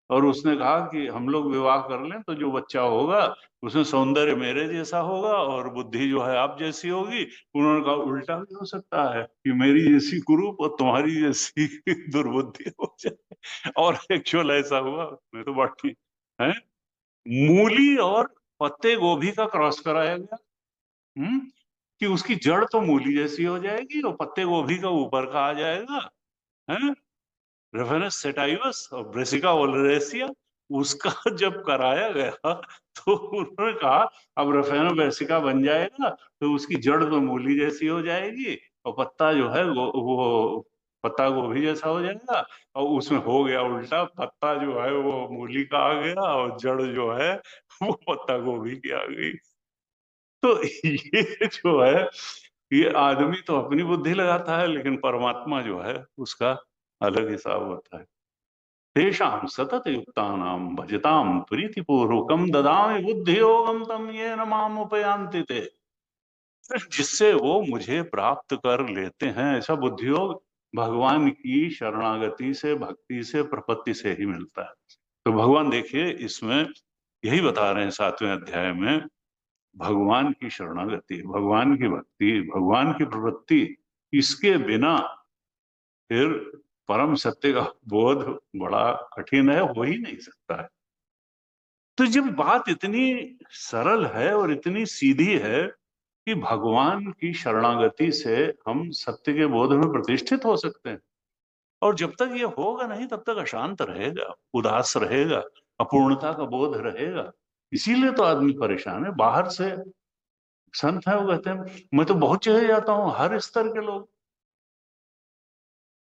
Speaker 1: और उसने कहा कि हम लोग विवाह कर लें तो जो बच्चा होगा उसमें सौंदर्य मेरे जैसा होगा और बुद्धि जो है आप जैसी होगी। उन्होंने कहा उल्टा भी हो सकता है कि मेरी जैसी कुरूप और तुम्हारी जैसी दुर्बुद्धि हो जाए। और एक्चुअल ऐसा हुआ, मैं तो बाकी है। मूली और पत्ते गोभी का क्रॉस कराया गया। हम्म कि उसकी जड़ तो मूली जैसी हो जाएगी और पत्ते गोभी का ऊपर का आ जाएगा। है रेफेनस सेटाइवस और ब्रेसिका ओलरेसिया। उसका जब कराया गया तो उन्होंने कहा अब रेफेनो ब्रेसिका बन जाएगा तो उसकी जड़ तो मूली जैसी हो जाएगी और पत्ता जो है वो पत्ता गोभी जैसा हो जाएगा। और उसमें हो गया उल्टा, पत्ता जो है वो मूली का आ गया और जड़ जो है वो पत्ता गोभी की आ गई। तो ये जो है, ये आदमी तो अपनी बुद्धि लगाता है लेकिन परमात्मा जो है उसका अलग हिसाब होता है। तेषां सतत युक्तानां भजतां प्रीतिपूर्वकं ददामि बुद्धि योगम तम ये न माम उपयांति ते। जिससे वो मुझे प्राप्त कर लेते हैं, ऐसा बुद्धि योग भगवान की शरणागति से, भक्ति से, प्रपत्ति से ही मिलता है। तो भगवान देखिए इसमें यही बता रहे हैं 7वें अध्याय में, भगवान की शरणागति, भगवान की भक्ति, भगवान की प्रवृत्ति, इसके बिना फिर परम सत्य का बोध बड़ा कठिन है, हो ही नहीं सकता है। तो जब बात इतनी सरल है और इतनी सीधी है कि भगवान की शरणागति से हम सत्य के बोध में प्रतिष्ठित हो सकते हैं, और जब तक ये होगा नहीं तब तक अशांत रहेगा, उदास रहेगा, अपूर्णता का बोध रहेगा। इसीलिए तो आदमी परेशान है। बाहर से संत है वो कहते हैं मैं तो बहुत जगह जाता हूं, हर स्तर के लोग,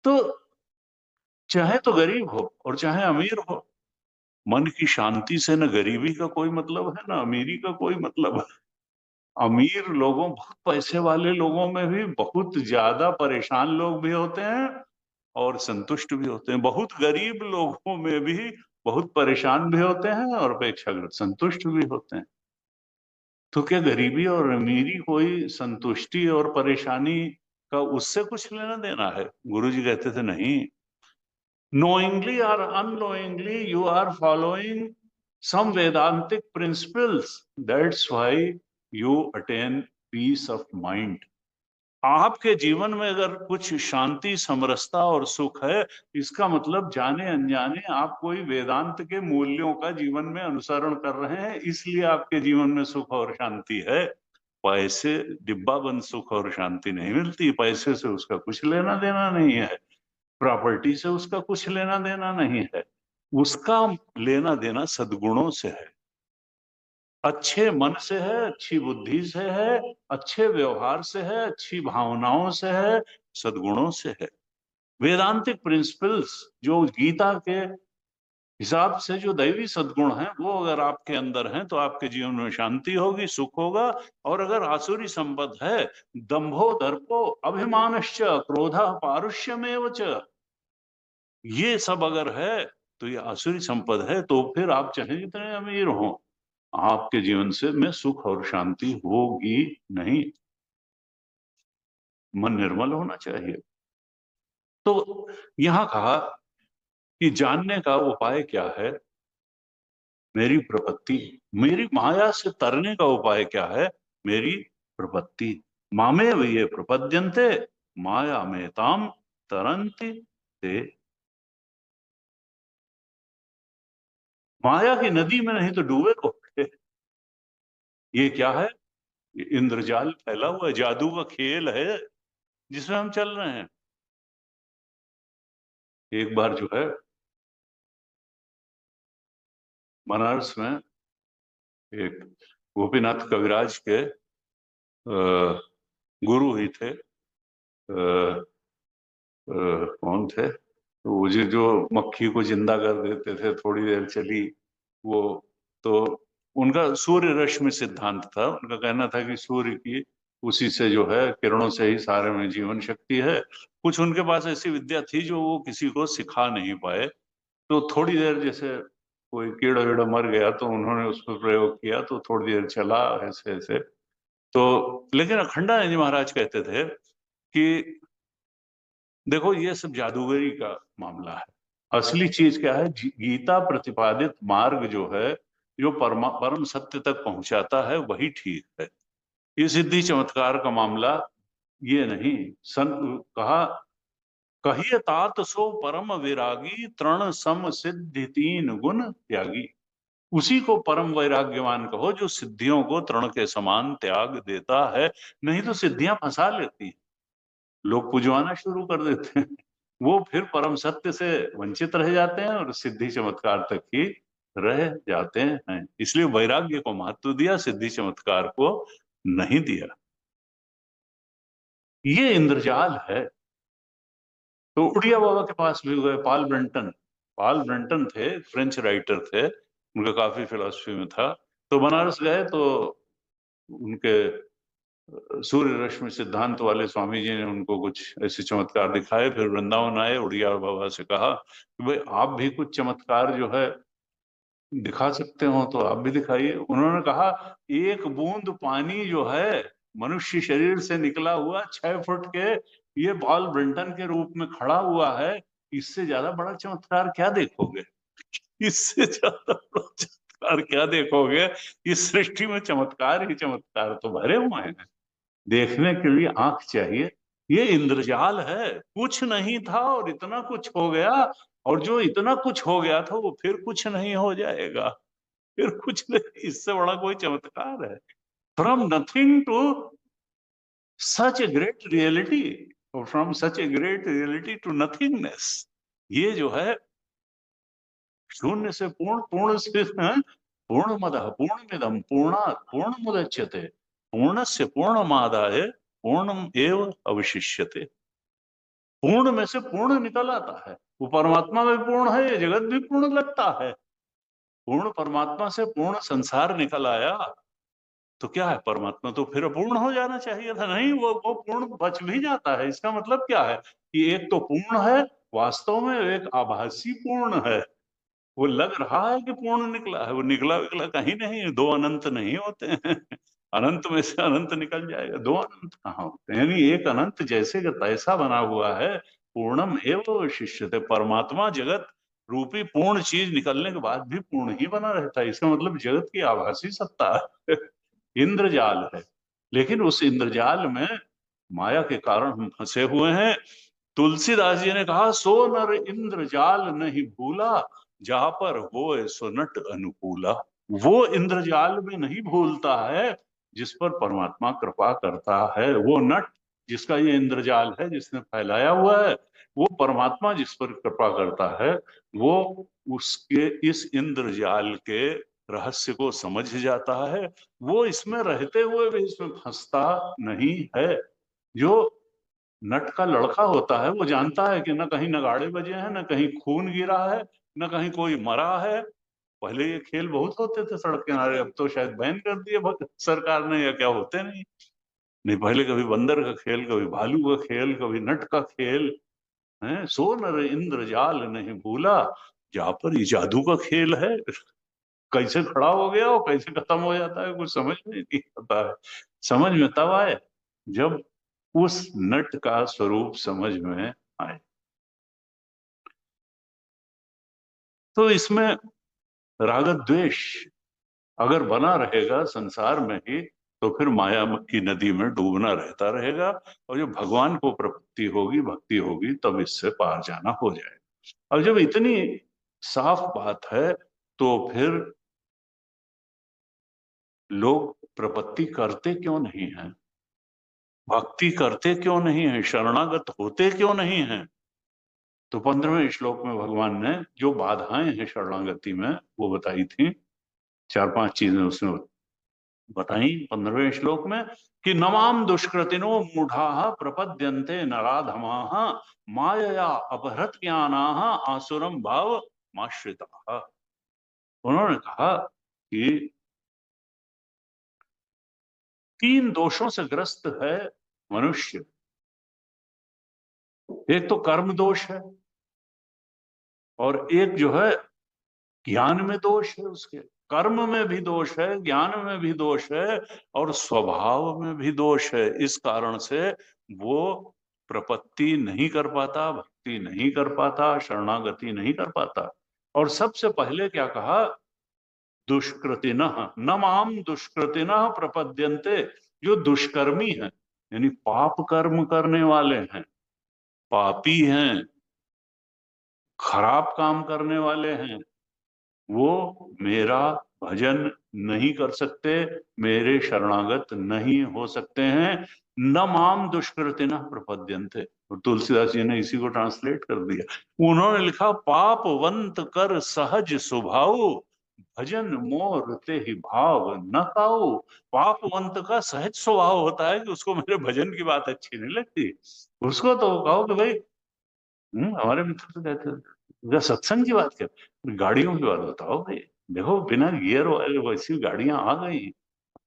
Speaker 1: तो चाहे तो गरीब हो और चाहे अमीर हो, मन की शांति से न गरीबी का कोई मतलब है ना अमीरी का कोई मतलब है। अमीर लोगों, बहुत पैसे वाले लोगों में भी बहुत ज्यादा परेशान लोग भी होते हैं और संतुष्ट भी होते हैं। बहुत गरीब लोगों में भी बहुत परेशान भी होते हैं और अपेक्षाकृत संतुष्ट भी होते हैं। तो क्या गरीबी और अमीरी कोई संतुष्टि और परेशानी का उससे कुछ लेना देना है? गुरु जी कहते थे नहीं, knowingly or unknowingly you are following some Vedantic principles, that's why you attain peace of mind। आपके जीवन में अगर कुछ शांति, समरसता और सुख है, इसका मतलब जाने अनजाने आप कोई वेदांत के मूल्यों का जीवन में अनुसरण कर रहे हैं, इसलिए आपके जीवन में सुख और शांति है। पैसे डिब्बा बंद सुख और शांति नहीं मिलती, पैसे से उसका कुछ लेना देना नहीं है, प्रॉपर्टी से उसका कुछ लेना देना नहीं है। उसका लेना देना सद्गुणों से है, अच्छे मन से है, अच्छी बुद्धि से है, अच्छे व्यवहार से है, अच्छी भावनाओं से है, सद्गुणों से है। वेदांतिक प्रिंसिपल्स जो गीता के हिसाब से जो दैवी सद्गुण हैं वो अगर आपके अंदर हैं तो आपके जीवन में शांति होगी, सुख होगा। और अगर आसुरी संपद है, दंभो दर्पो अभिमानश्च क्रोधः पारुष्यमेव च, ये सब अगर है तो ये आसुरी संपद है। तो फिर आप चाहे जितने अमीर हो, आपके जीवन से में सुख और शांति होगी नहीं। मन निर्मल होना चाहिए। तो यहां कहा कि जानने का उपाय क्या है? मेरी प्रपत्ति, मेरी माया से तरने का उपाय क्या है? मेरी प्रपत्ति। मामेव ये प्रपद्यन्ते माया में ताम तरंति ते। माया की नदी में नहीं तो डूबे रहोगे। ये क्या है? ये इंद्रजाल फैला हुआ है, जादू का खेल है जिसमें हम चल रहे हैं। एक बार जो है बनारस में एक गोपीनाथ कविराज के गुरु ही थे, कौन थे तो वो जो मक्खी को जिंदा कर देते थे, थोड़ी देर चली वो, तो उनका सूर्य रश्मि सिद्धांत था। उनका कहना था कि सूर्य की उसी से जो है किरणों से ही सारे में जीवन शक्ति है। कुछ उनके पास ऐसी विद्या थी जो वो किसी को सिखा नहीं पाए, तो थोड़ी देर जैसे कोई कीड़ा वीड़ा मर गया तो उन्होंने उस पर प्रयोग किया तो थोड़ी देर चला, ऐसे ऐसे। तो लेकिन अखंडानंद जी महाराज कहते थे कि देखो ये सब जादूगरी का मामला है, असली चीज क्या है, गीता प्रतिपादित मार्ग जो है, जो परम सत्य तक पहुंचाता है वही ठीक है। ये सिद्धि चमत्कार का मामला ये नहीं। संत कहा, कहिए तात सो परम विरागी, तृण सम सिद्धि तीन गुण त्यागी। उसी को परम वैराग्यवान कहो जो सिद्धियों को तृण के समान त्याग देता है। नहीं तो सिद्धियां फंसा लेती हैं, लोग पुजवाना शुरू कर देते हैं, वो फिर परम सत्य से वंचित रह जाते हैं और सिद्धि चमत्कार तक ही रह जाते हैं। इसलिए वैराग्य को महत्व दिया, सिद्धि चमत्कार को नहीं दिया। ये इंद्रजाल है। तो उड़िया बाबा के पास भी गए, पाल ब्रंटन। पाल ब्रंटन थे, फ्रेंच राइटर थे, उनका काफी फिलॉसफी में था। तो बनारस गए तो उनके सूर्य रश्मि सिद्धांत वाले स्वामी जी ने उनको कुछ ऐसे चमत्कार दिखाए। फिर वृंदावन आए, उड़िया बाबा से कहा कि भाई आप भी कुछ चमत्कार जो है दिखा सकते हो तो आप भी दिखाइए। उन्होंने कहा, एक बूंद पानी जो है मनुष्य शरीर से निकला हुआ 6 फुट के, ये पॉल ब्रंटन के रूप में खड़ा हुआ है, इससे ज्यादा बड़ा चमत्कार क्या देखोगे? इससे ज्यादा बड़ा चमत्कार क्या देखोगे? इस सृष्टि में चमत्कार ही चमत्कार तो भरे हुए हैं, देखने के लिए आंख चाहिए। ये इंद्रजाल है, कुछ नहीं था और इतना कुछ हो गया, और जो इतना कुछ हो गया था वो फिर कुछ नहीं हो जाएगा, फिर कुछ नहीं। इससे बड़ा कोई चमत्कार है? From nothing to such a great reality, और from such a great reality to nothingness. ये जो है शून्य से पूर्ण, पूर्ण से पूर्ण मद पूर्णमिदम पूर्णात् पूर्णमुदच्यते पूर्णस्य पूर्णमादाय पूर्णम एव अवशिष्यते। पूर्ण में से पूर्ण निकल आता है। वो परमात्मा में पूर्ण है, ये जगत भी पूर्ण लगता है। पूर्ण परमात्मा से पूर्ण संसार निकल आया तो क्या है, परमात्मा तो फिर अपूर्ण हो जाना चाहिए था। नहीं, वो पूर्ण बच भी जाता है। इसका मतलब क्या है कि एक तो पूर्ण है, वास्तव में एक आभासी पूर्ण है। वो लग रहा है कि पूर्ण निकला है, वो निकला विकला कहीं नहीं है। दो अनंत नहीं होते हैं। अनंत में से अनंत निकल जाएगा, दो अनंत कहाँ होते हैं? यानी एक अनंत जैसे का तैसा बना हुआ है। पूर्णम एवं शिष्यते, परमात्मा जगत रूपी पूर्ण चीज निकलने के बाद भी पूर्ण ही बना रहता है। इसका मतलब जगत की आभासी सत्ता है, इंद्रजाल है। लेकिन उस इंद्रजाल में माया के कारण हम फंसे हुए हैं। तुलसीदास जी ने कहा, सो नर इंद्रजाल नहीं भूला, जहां पर होए सो नट अनुकूला। वो इंद्रजाल में नहीं भूलता है जिस पर परमात्मा कृपा करता है। वो नट जिसका ये इंद्रजाल है, जिसने फैलाया हुआ है, वो परमात्मा जिस पर कृपा करता है, वो उसके इस इंद्रजाल के रहस्य को समझ जाता है। वो इसमें रहते हुए भी इसमें फंसता नहीं है। जो नट का लड़का होता है वो जानता है कि न कहीं नगाड़े बजे हैं, न कहीं खून गिरा है, न कहीं कोई मरा है। पहले ये खेल बहुत होते थे सड़क किनारे, अब तो शायद बैन कर दिए सरकार ने, या क्या होते नहीं। नहीं, पहले कभी बंदर का खेल, कभी भालू का खेल, कभी नट का खेल है। सो नर इंद्रजाल नहीं भूला, जहां पर ये जादू का खेल है, कैसे खड़ा हो गया और कैसे खत्म हो जाता है कुछ समझ में नहीं आता है। समझ में तब आए जब उस नट का स्वरूप समझ में आए। तो इसमें राग द्वेष अगर बना रहेगा संसार में ही, तो फिर माया की नदी में डूबना रहता रहेगा। और जब भगवान को प्रपत्ति होगी, भक्ति होगी, तब इससे पार जाना हो जाएगा। और जब इतनी साफ बात है तो फिर लोग प्रपत्ति करते क्यों नहीं है, भक्ति करते क्यों नहीं है, शरणागत होते क्यों नहीं है? तो 15वें श्लोक में भगवान ने जो बाधाएं हैं शरणागति में वो बताई थी। 4-5 चीजें उसने बताई 15वें श्लोक में कि नमाम दुष्कृतिनो मूढ़ा प्रपद्यन्ते नराधमाः मायया अपहृत ज्ञानाः आसुरम भाव माश्रिता। उन्होंने कहा कि 3 दोषों से ग्रस्त है मनुष्य। एक तो कर्म दोष है, और एक जो है ज्ञान में दोष है। उसके कर्म में भी दोष है, ज्ञान में भी दोष है, और स्वभाव में भी दोष है। इस कारण से वो प्रपत्ति नहीं कर पाता, भक्ति नहीं कर पाता, शरणागति नहीं कर पाता। और सबसे पहले क्या कहा? दुष्कृतिनः न माम दुष्कृतिनः प्रपद्यन्ते। जो दुष्कर्मी हैं, यानी पाप कर्म करने वाले हैं, पापी हैं, खराब काम करने वाले हैं, वो मेरा भजन नहीं कर सकते, मेरे शरणागत नहीं हो सकते हैं। न माम दुष्कृतिनः प्रपद्यन्ते। और तुलसीदास जी ने इसी को ट्रांसलेट कर दिया। उन्होंने लिखा पापवंत कर सहज स्वभाव, भजन मोर ते ही भाव न काऊ। पापवंत का सहज स्वभाव होता है कि उसको मेरे भजन की बात अच्छी नहीं लगती। उसको तो कहो कि भाई, हमारे मित्र तो कहते हैं सत्संग की बात क्या, गाड़ियों की बात बताओ भाई। देखो बिना गियर वाले वैसी गाड़ियां आ गई,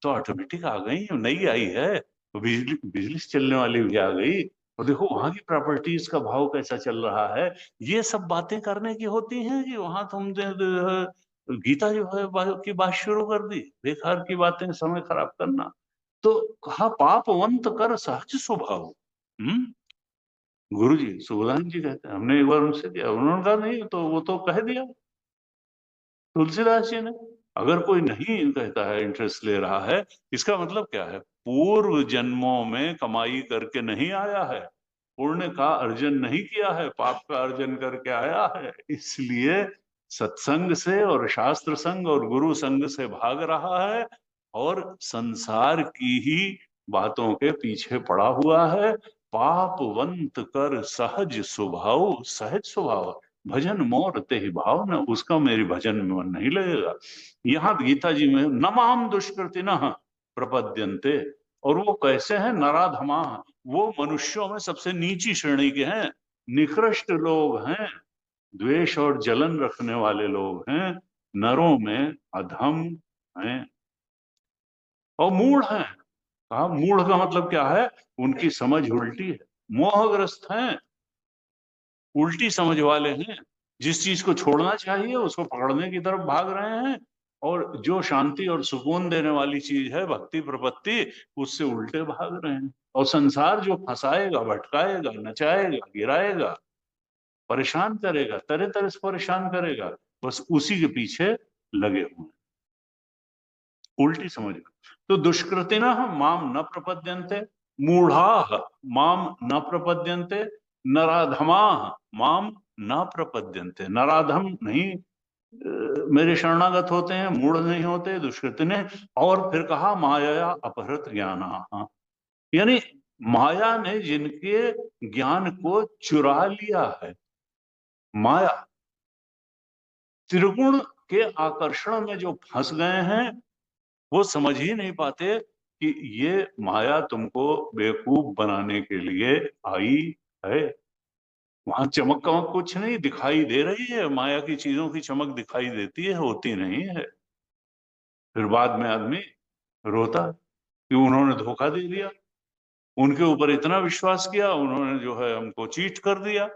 Speaker 1: तो ऑटोमेटिक आ गई, नई आई है, बिजली बिजली से चलने वाली भी आ गई। और देखो वहां की प्रॉपर्टीज का भाव कैसा चल रहा है। ये सब बातें करने की होती हैं कि वहां गीता जो है की बात शुरू कर दी, बेकार की बातें, समय खराब करना। तो कहा पापवंत कर सहज स्वभाव। हम्म गुरु जी सुबोधान जी कहते हैं, हमने एक बार उनसे किया, उन्होंने कहा नहीं, तो वो तो कह दिया तुलसीदास जी ने। अगर कोई नहीं कहता है, इंटरेस्ट ले रहा है, इसका मतलब क्या है? पूर्व जन्मों में कमाई करके नहीं आया है, पुण्य का अर्जन नहीं किया है, पाप का अर्जन करके आया है। इसलिए सत्संग से और शास्त्र संग और गुरु संग से भाग रहा है, और संसार की ही बातों के पीछे पड़ा हुआ है। पापवंत कर सहज स्वभाव, सहज स्वभाव, भजन मोर ते ही भाव न, उसका मेरी भजन में मन नहीं लगेगा। यहाँ गीता जी में नमाम दुष्कृतिनः प्रपद्यन्ते, और वो कैसे हैं? नराधमा, वो मनुष्यों में सबसे नीची श्रेणी के हैं, निकृष्ट लोग हैं, द्वेष और जलन रखने वाले लोग हैं, नरों में अधम हैं, और मूढ़ हैं। कहा मूढ़ का मतलब क्या है? उनकी समझ उल्टी है, मोहग्रस्त हैं, उल्टी समझ वाले हैं। जिस चीज को छोड़ना चाहिए उसको पकड़ने की तरफ भाग रहे हैं, और जो शांति और सुकून देने वाली चीज है भक्ति प्रपत्ति, उससे उल्टे भाग रहे हैं। और संसार जो फंसाएगा, भटकाएगा, नचाएगा, गिराएगा, परेशान करेगा, तरह तरह से परेशान करेगा, बस उसी के पीछे लगे हुए हैं, उल्टी समझ। तो दुष्कृतिनः माम न प्रपद्यन्ते, मूढ़ाः माम न प्रपद्यन्ते, नराधमाः माम न प्रपद्यन्ते। नराधम नहीं मेरे शरणागत होते हैं, मूढ़ नहीं होते, दुष्कृति ने। और फिर कहा माया अपहृत ज्ञान, यानी माया ने जिनके ज्ञान को चुरा लिया है। माया त्रिगुण के आकर्षण में जो फंस गए हैं, वो समझ ही नहीं पाते कि ये माया तुमको बेवकूफ बनाने के लिए आई है। वहां चमक कमक कुछ नहीं दिखाई दे रही है, माया की चीजों की चमक दिखाई देती है, होती नहीं है। फिर बाद में आदमी रोता कि उन्होंने धोखा दे दिया, उनके ऊपर इतना विश्वास किया, उन्होंने जो है हमको चीट कर दिया।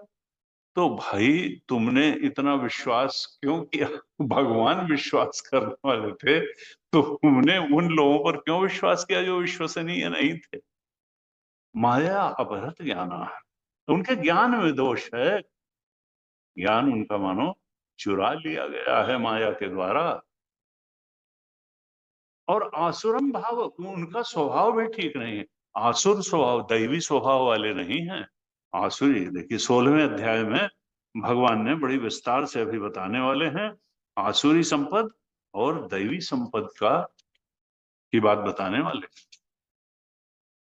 Speaker 1: तो भाई तुमने इतना विश्वास क्यों किया? भगवान विश्वास करने वाले थे, तो तुमने उन लोगों पर क्यों विश्वास किया जो विश्वसनीय नहीं थे? माया अपहृत ज्ञान, उनके ज्ञान में दोष है। ज्ञान उनका मानो चुरा लिया गया है माया के द्वारा। और आसुरम भाव, उनका स्वभाव भी ठीक नहीं है। आसुर स्वभाव, दैवी स्वभाव वाले नहीं हैं। आसुरी देखिए 16वें अध्याय में भगवान ने बड़ी विस्तार से अभी बताने वाले हैं, आसुरी संपद और दैवी संपद का की बात बताने वाले।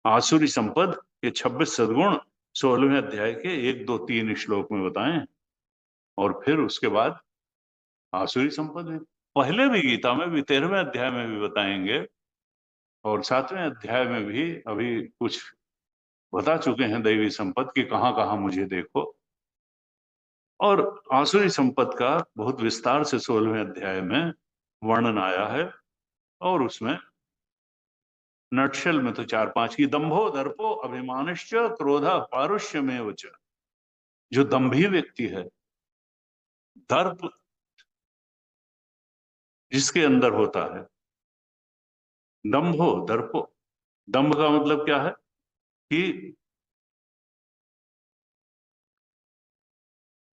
Speaker 1: आसुरी संपद के 26 सद्गुण 16वें अध्याय के 1 2 3 श्लोक में बताएं, और फिर उसके बाद आसुरी संपद भी पहले भी गीता में भी 13वें अध्याय में भी बताएंगे और 7वें अध्याय में भी अभी कुछ बता चुके हैं दैवी संपत्ति की कहाँ कहाँ मुझे देखो। और आसुरी संपत्ति का बहुत विस्तार से 16वें अध्याय में वर्णन आया है। और उसमें नटशल में तो 4-5 की दंभो दर्पो अभिमानश्च क्रोधा पारुष्य में वच। जो दंभी व्यक्ति है, दर्प जिसके अंदर होता है, दंभो दर्पो, दंभ का मतलब क्या है कि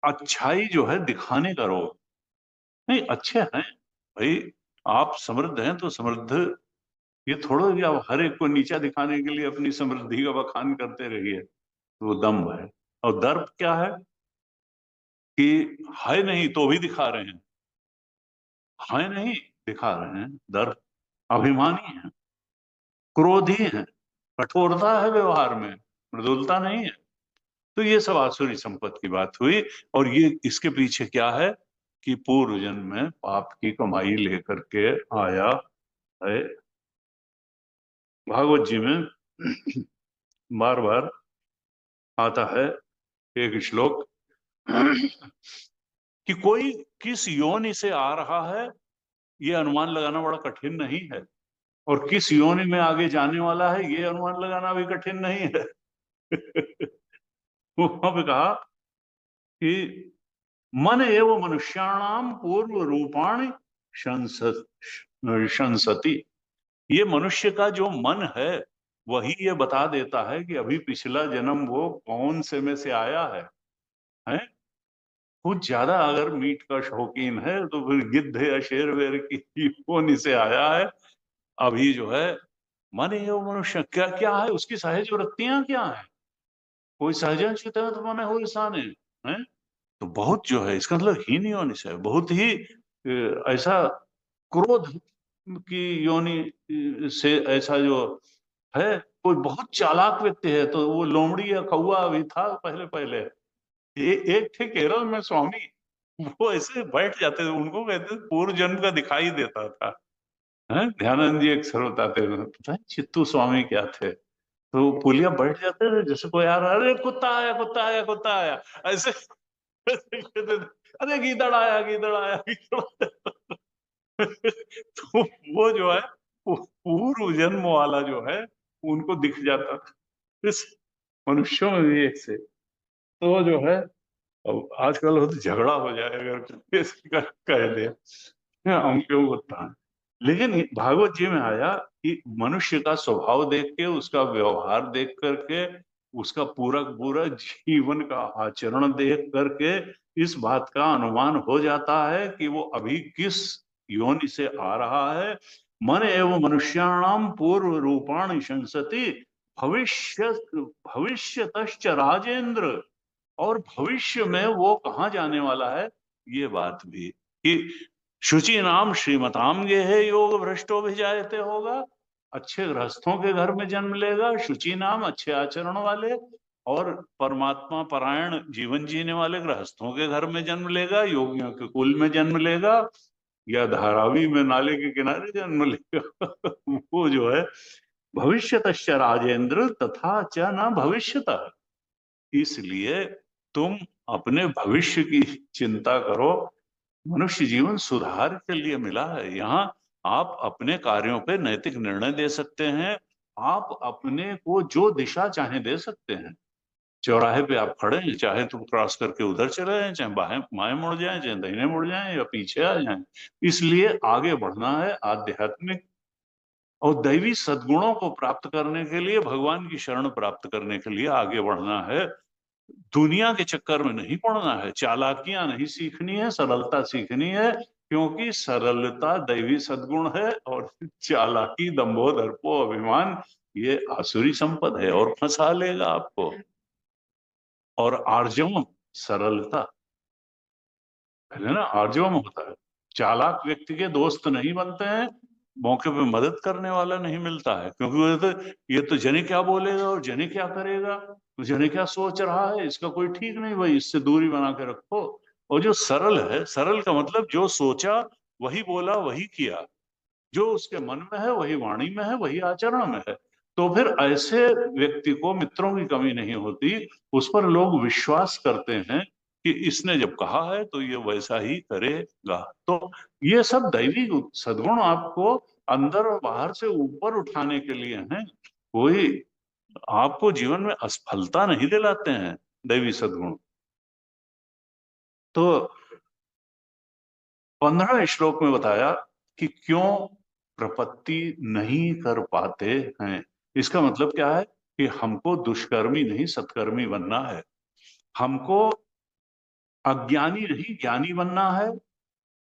Speaker 1: अच्छाई जो है दिखाने का रोग। नहीं, अच्छे हैं भाई, आप समृद्ध हैं तो समृद्ध, ये थोड़ा कि आप हर एक को नीचा दिखाने के लिए अपनी समृद्धि का बखान करते रहिए, तो वो दम्भ है। और दर्प क्या है कि है नहीं तो भी दिखा रहे हैं, है नहीं दिखा रहे हैं, दर्प। अभिमानी है, क्रोधी है, कठोरता है व्यवहार में, मृदुलता नहीं है। तो ये सब आसुरी संपत्ति की बात हुई। और ये इसके पीछे क्या है कि पूर्व जन्म में पाप की कमाई लेकर के आया है। भागवत जी में बार बार आता है एक श्लोक कि कोई किस योनि से आ रहा है ये अनुमान लगाना बड़ा कठिन नहीं है, और किस योनि में आगे जाने वाला है ये अनुमान लगाना भी कठिन नहीं है। वहां पे कहा कि मन एवं मनुष्याणाम पूर्व रूपाणि शंसति। ये मनुष्य का जो मन है वही ये बता देता है कि अभी पिछला जन्म वो कौन से में से आया है? कुछ ज्यादा अगर मीट का शौकीन है तो फिर गिद्ध या शेर वेर की होनी से आया है। अभी जो है मन एवं मनुष्य क्या क्या है, उसकी सहज वृत्तियां क्या है? कोई सहजन चित तो मन हो इंसान है। तो बहुत जो है इसका मतलब हीन योनि से है, बहुत ही ऐसा क्रोध की योनि से ऐसा जो है। कोई बहुत चालाक व्यक्ति है तो वो लोमड़ी या कौवा अभी था पहले पहले। एक थे केरल में स्वामी, वो ऐसे बैठ जाते थे, उनको कहते थे पूर्व जन्म का दिखाई देता था। हैं? ध्यानंद जी एक सर बताते थे, पता है चित्तू स्वामी क्या थे, तो पुलिया बैठ जाते थे जैसे कोई आ रहा है, अरे कुत्ता आया कुत्ता आया कुत्ता आया, ऐसे ऐसे कहते थे, अरे गीदड़ आया गीदड़ आया गीदड़ आया। तो वो जो है वो पूर्व जन्म वाला जो है उनको दिख जाता था। इस मनुष्यों में भी एक से तो जो है, अब आजकल हो तो झगड़ा हो जाए अगर किसी का कह दे हम क्यों होता है। लेकिन भागवत जी में आया कि मनुष्य का स्वभाव देख के, उसका व्यवहार देख करके, उसका पूरा पूरा जीवन का आचरण देख करके इस बात का अनुमान हो जाता है कि वो अभी किस योनि से आ रहा है। मन एवं मनुष्याणाम पूर्व रूपाणि शंसति भविष्य भविष्यतश्च राजेंद्र। और भविष्य में वो कहाँ जाने वाला है ये बात भी कि शुचि नाम श्रीमताम गेहे योग भ्रष्टो भी जायते होगा। अच्छे गृहस्थों के घर में जन्म लेगा, शुचि नाम अच्छे आचरण वाले और परमात्मा परायण जीवन जीने वाले गृहस्थों के घर में जन्म लेगा, योगियों के कुल में जन्म लेगा, या धारावी में नाले के किनारे जन्म लेगा। वो जो है भविष्यतश्च राजेंद्र तथा च न भविष्यतः। इसलिए तुम अपने भविष्य की चिंता करो। मनुष्य जीवन सुधार के लिए मिला है, यहाँ आप अपने कार्यों पे नैतिक निर्णय दे सकते हैं। आप अपने को जो दिशा चाहे दे सकते हैं। चौराहे पे आप खड़े हैं, चाहे तो क्रॉस करके उधर चले जाएं, चाहे बाएं बाएं मुड़ जाएं, चाहे दाहिने मुड़ जाएं या पीछे आ जाएं। इसलिए आगे बढ़ना है आध्यात्मिक और दैवी सद्गुणों को प्राप्त करने के लिए, भगवान की शरण प्राप्त करने के लिए आगे बढ़ना है। दुनिया के चक्कर में नहीं पड़ना है, चालाकियां नहीं सीखनी है, सरलता सीखनी है। क्योंकि सरलता दैवी सद्गुण है और चालाकी दंभो दर्पो अभिमान ये आसुरी संपद है और फंसा लेगा आपको। और आर्जवम सरलता है ना, आर्जवम होता है। चालाक व्यक्ति के दोस्त नहीं बनते हैं, मौके पे मदद करने वाला नहीं मिलता है, क्योंकि ये तो जने क्या बोलेगा और जने क्या करेगा, तो जने क्या सोच रहा है इसका कोई ठीक नहीं, भाई इससे दूरी बना के रखो। और जो सरल है, सरल का मतलब जो सोचा वही बोला वही किया, जो उसके मन में है वही वाणी में है, वही आचरण में है। तो फिर ऐसे व्यक्ति को मित्रों की कमी नहीं होती, उस पर लोग विश्वास करते हैं कि इसने जब कहा है तो ये वैसा ही करेगा। तो ये सब दैवी सद्गुण आपको अंदर और बाहर से ऊपर उठाने के लिए हैं, कोई आपको जीवन में असफलता नहीं दिलाते हैं दैवी सद्गुण। तो 15वें श्लोक में बताया कि क्यों प्रपत्ति नहीं कर पाते हैं। इसका मतलब क्या है कि हमको दुष्कर्मी नहीं सत्कर्मी बनना है, हमको अज्ञानी नहीं ज्ञानी बनना है,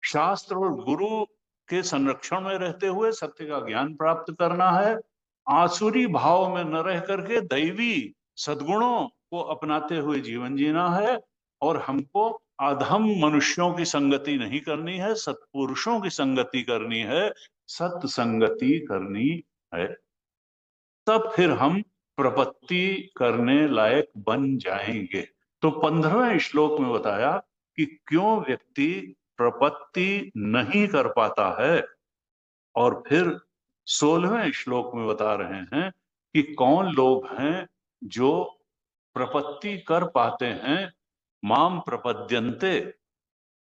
Speaker 1: शास्त्र और गुरु के संरक्षण में रहते हुए सत्य का ज्ञान प्राप्त करना है, आसुरी भाव में न रह करके दैवी सद्गुणों को अपनाते हुए जीवन जीना है, और हमको अधम मनुष्यों की संगति नहीं करनी है, सत्पुरुषों की संगति करनी है, सत्संगति करनी है। तब फिर हम प्रपत्ति करने लायक बन जाएंगे। तो 15वें श्लोक में बताया कि क्यों व्यक्ति प्रपत्ति नहीं कर पाता है, और फिर 16वें श्लोक में बता रहे हैं कि कौन लोग हैं जो प्रपत्ति कर पाते हैं। माम प्रपद्यन्ते,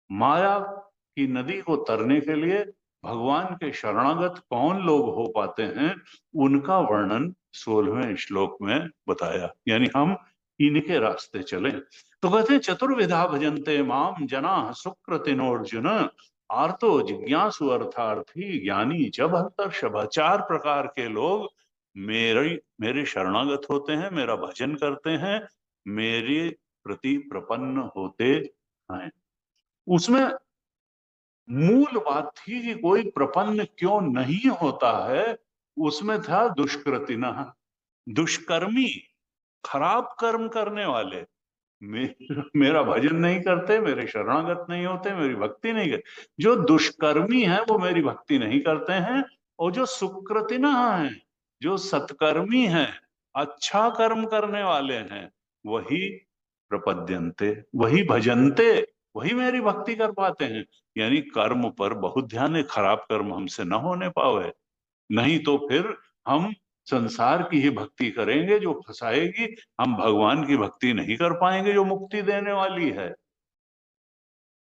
Speaker 1: माया की नदी को तरने के लिए भगवान के शरणागत कौन लोग हो पाते हैं, उनका वर्णन 16वें श्लोक में बताया। यानी हम इनके रास्ते चलें। तो कहते हैं चतुर्विधा भजन्ते माम जना सुकृतिनोर्जुन, आर्तो जिज्ञासु अर्थार्थी ज्ञानी च भक्तर्षभ। 4 प्रकार के लोग मेरे मेरे शरणागत होते हैं, मेरा भजन करते हैं, मेरे प्रति प्रपन्न होते हैं। उसमें मूल बात थी कि कोई प्रपन्न क्यों नहीं होता है, उसमें था दुष्कृतिना, दुष्कर्मी, खराब कर्म करने वाले मेरा भजन नहीं करते, मेरे शरणागत नहीं होते, मेरी भक्ति नहीं करते। जो दुष्कर्मी है वो मेरी भक्ति नहीं करते हैं, और जो सुकृतिना है, जो सत्कर्मी है, अच्छा कर्म करने वाले हैं, वही प्रपद्यन्ते, वही भजन्ते, वही मेरी भक्ति कर पाते हैं। यानी कर्म पर बहुत ध्यान है, खराब कर्म हमसे न होने पावे, नहीं तो फिर हम संसार की ही भक्ति करेंगे जो फंसाएगी, हम भगवान की भक्ति नहीं कर पाएंगे जो मुक्ति देने वाली है।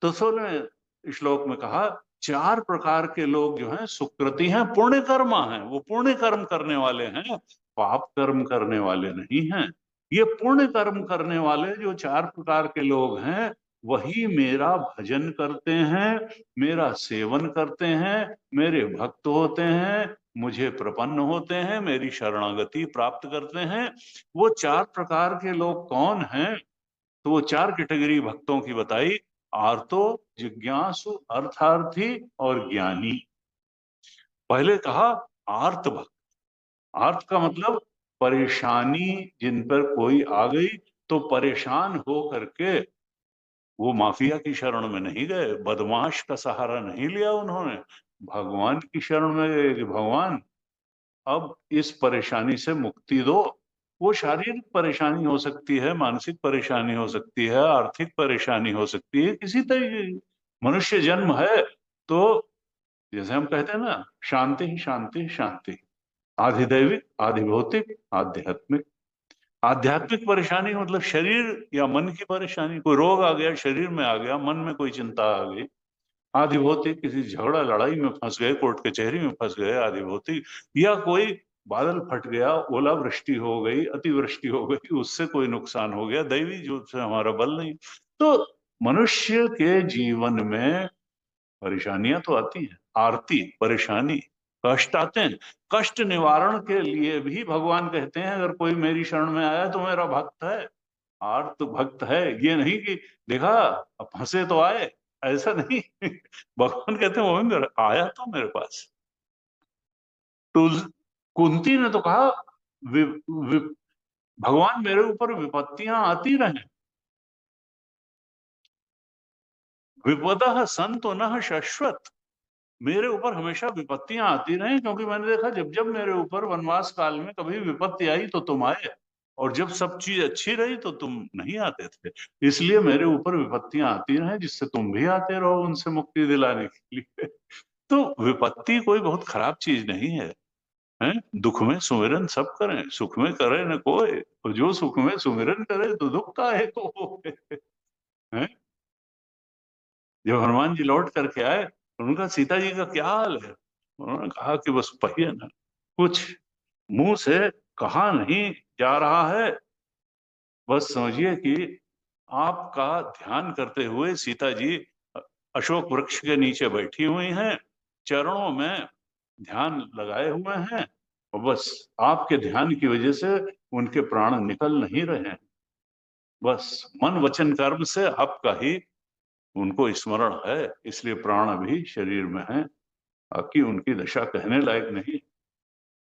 Speaker 1: तो 16वें श्लोक में कहा 4 प्रकार के लोग जो हैं सुकृति हैं, पुण्य कर्मा हैं, वो पुण्य कर्म करने वाले हैं, पाप कर्म करने वाले नहीं हैं। ये पुण्य कर्म करने वाले जो 4 प्रकार के लोग हैं, वही मेरा भजन करते हैं, मेरा सेवन करते हैं, मेरे भक्त होते हैं, मुझे प्रपन्न होते हैं, मेरी शरणागति प्राप्त करते हैं। वो 4 प्रकार के लोग कौन हैं? तो वो 4 कैटेगरी भक्तों की बताई, आर्तो, जिज्ञासु, अर्थार्थी और ज्ञानी। पहले कहा आर्त भक्त। आर्त का मतलब परेशानी जिन पर कोई आ गई तो परेशान हो करके वो माफिया की शरण में नहीं गए, बदमाश का सहारा नहीं लिया उन्होंने, भगवान की शरण में गए कि भगवान अब इस परेशानी से मुक्ति दो। वो शारीरिक परेशानी हो सकती है, मानसिक परेशानी हो सकती है, आर्थिक परेशानी हो सकती है, किसी तरीके की। मनुष्य जन्म है तो जैसे हम कहते हैं ना, शांति ही शांति शांति, आधिदैविक आधि भौतिक आध्यात्मिक। आध्यात्मिक परेशानी मतलब शरीर या मन की परेशानी, कोई रोग आ गया, शरीर में आ गया, मन में कोई चिंता आ गई। आदि भौतिक किसी झगड़ा लड़ाई में फंस गए, कोर्ट कचहरी में फंस गए, आदि भौतिक। या कोई बादल फट गया, ओलावृष्टि हो गई, अतिवृष्टि हो गई, उससे कोई नुकसान हो गया, दैवी जो से हमारा बल नहीं। तो मनुष्य के जीवन में परेशानियां तो आती हैं, आरती परेशानी, कष्ट आते हैं। कष्ट निवारण के लिए भी भगवान कहते हैं अगर कोई मेरी शरण में आया तो मेरा भक्त है, आर्त भक्त है। ये नहीं कि देखा अब फंसे तो आए, ऐसा नहीं भगवान कहते हैं वो मेरा आया तो मेरे पास। तो कुंती ने तो कहा वि, वि, भगवान मेरे ऊपर विपत्तियां आती रहे, विपदा संतो न शाश्वत, मेरे ऊपर हमेशा विपत्तियां आती रही, क्योंकि मैंने देखा जब जब मेरे ऊपर वनवास काल में कभी विपत्ति आई तो तुम आए, और जब सब चीज अच्छी रही तो तुम नहीं आते थे। इसलिए मेरे ऊपर विपत्तियां आती रहे, जिससे तुम भी आते रहो उनसे मुक्ति दिलाने के लिए। तो विपत्ति कोई बहुत खराब चीज नहीं है, हैं? दुख में सुमिरन सब करें, सुख में करे न कोई, और जो सुख में सुमिरन करे तो दुख का है को हैं? जब हनुमान जी लौट करके आए तो उनका सीता जी का क्या हाल है, उन्होंने कहा कि बस पहिए न कुछ मुंह से कहा नहीं जा रहा है, बस समझिए कि आपका ध्यान करते हुए सीता जी अशोक वृक्ष के नीचे बैठी हुई हैं, चरणों में ध्यान लगाए हुए हैं, और बस आपके ध्यान की वजह से उनके प्राण निकल नहीं रहे हैं। बस मन वचन कर्म से आपका ही उनको स्मरण है, इसलिए प्राण भी शरीर में है, बाकी उनकी दशा कहने लायक नहीं।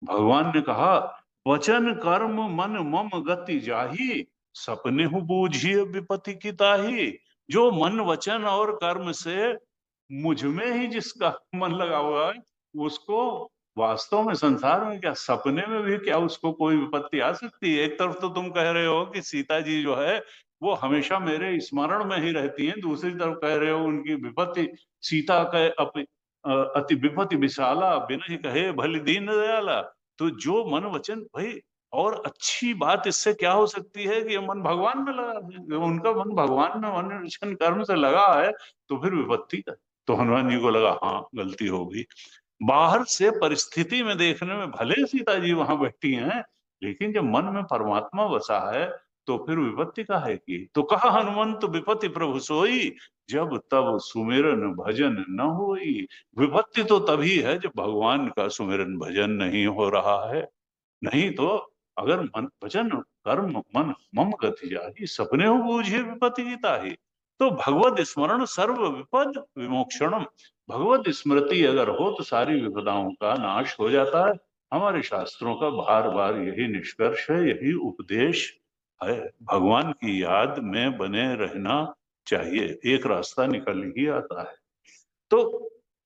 Speaker 1: भगवान ने कहा, वचन कर्म मन मम गति जाही, सपने हूँ बूझिए विपत्ति की ताही। जो मन वचन और कर्म से मुझ में ही जिसका मन लगा हुआ है, उसको वास्तव में संसार में क्या, सपने में भी क्या उसको कोई विपत्ति आ सकती है? एक तरफ तो तुम कह रहे हो कि सीता जी जो है वो हमेशा मेरे स्मरण में ही रहती हैं, दूसरी तरफ कह रहे हो उनकी विपत्ति, सीता के अति विपत्ति विशाला, बिन कहे भली दीन दयाला। तो जो मन वचन भाई, और अच्छी बात इससे क्या हो सकती है कि ये मन भगवान में लगा है, उनका मन भगवान में मन वचन कर्म से लगा है, तो फिर विपत्ति का। तो हनुमान जी को लगा हाँ गलती हो गई, बाहर से परिस्थिति में देखने में भले सीता जी वहां बैठी हैं, लेकिन जब मन में परमात्मा बसा है तो फिर विपत्ति का है की। तो कहा हनुमंत विपत्ति प्रभु सोई, जब तब सुमिरन भजन न होई। विपत्ति तो तभी है जब भगवान का सुमिरन भजन नहीं हो रहा है, नहीं तो अगर मन वचन कर्म मन मम गति जाहि, सपने हो बूझे विपत्ति की ताहि। तो भगवत स्मरण सर्व विपद विमोक्षणम, भगवत स्मृति अगर हो तो सारी विपदाओं का नाश हो जाता है। हमारे शास्त्रों का बार बार यही निष्कर्ष है, यही उपदेश है, भगवान की याद में बने रहना चाहिए, एक रास्ता निकल ही आता है। तो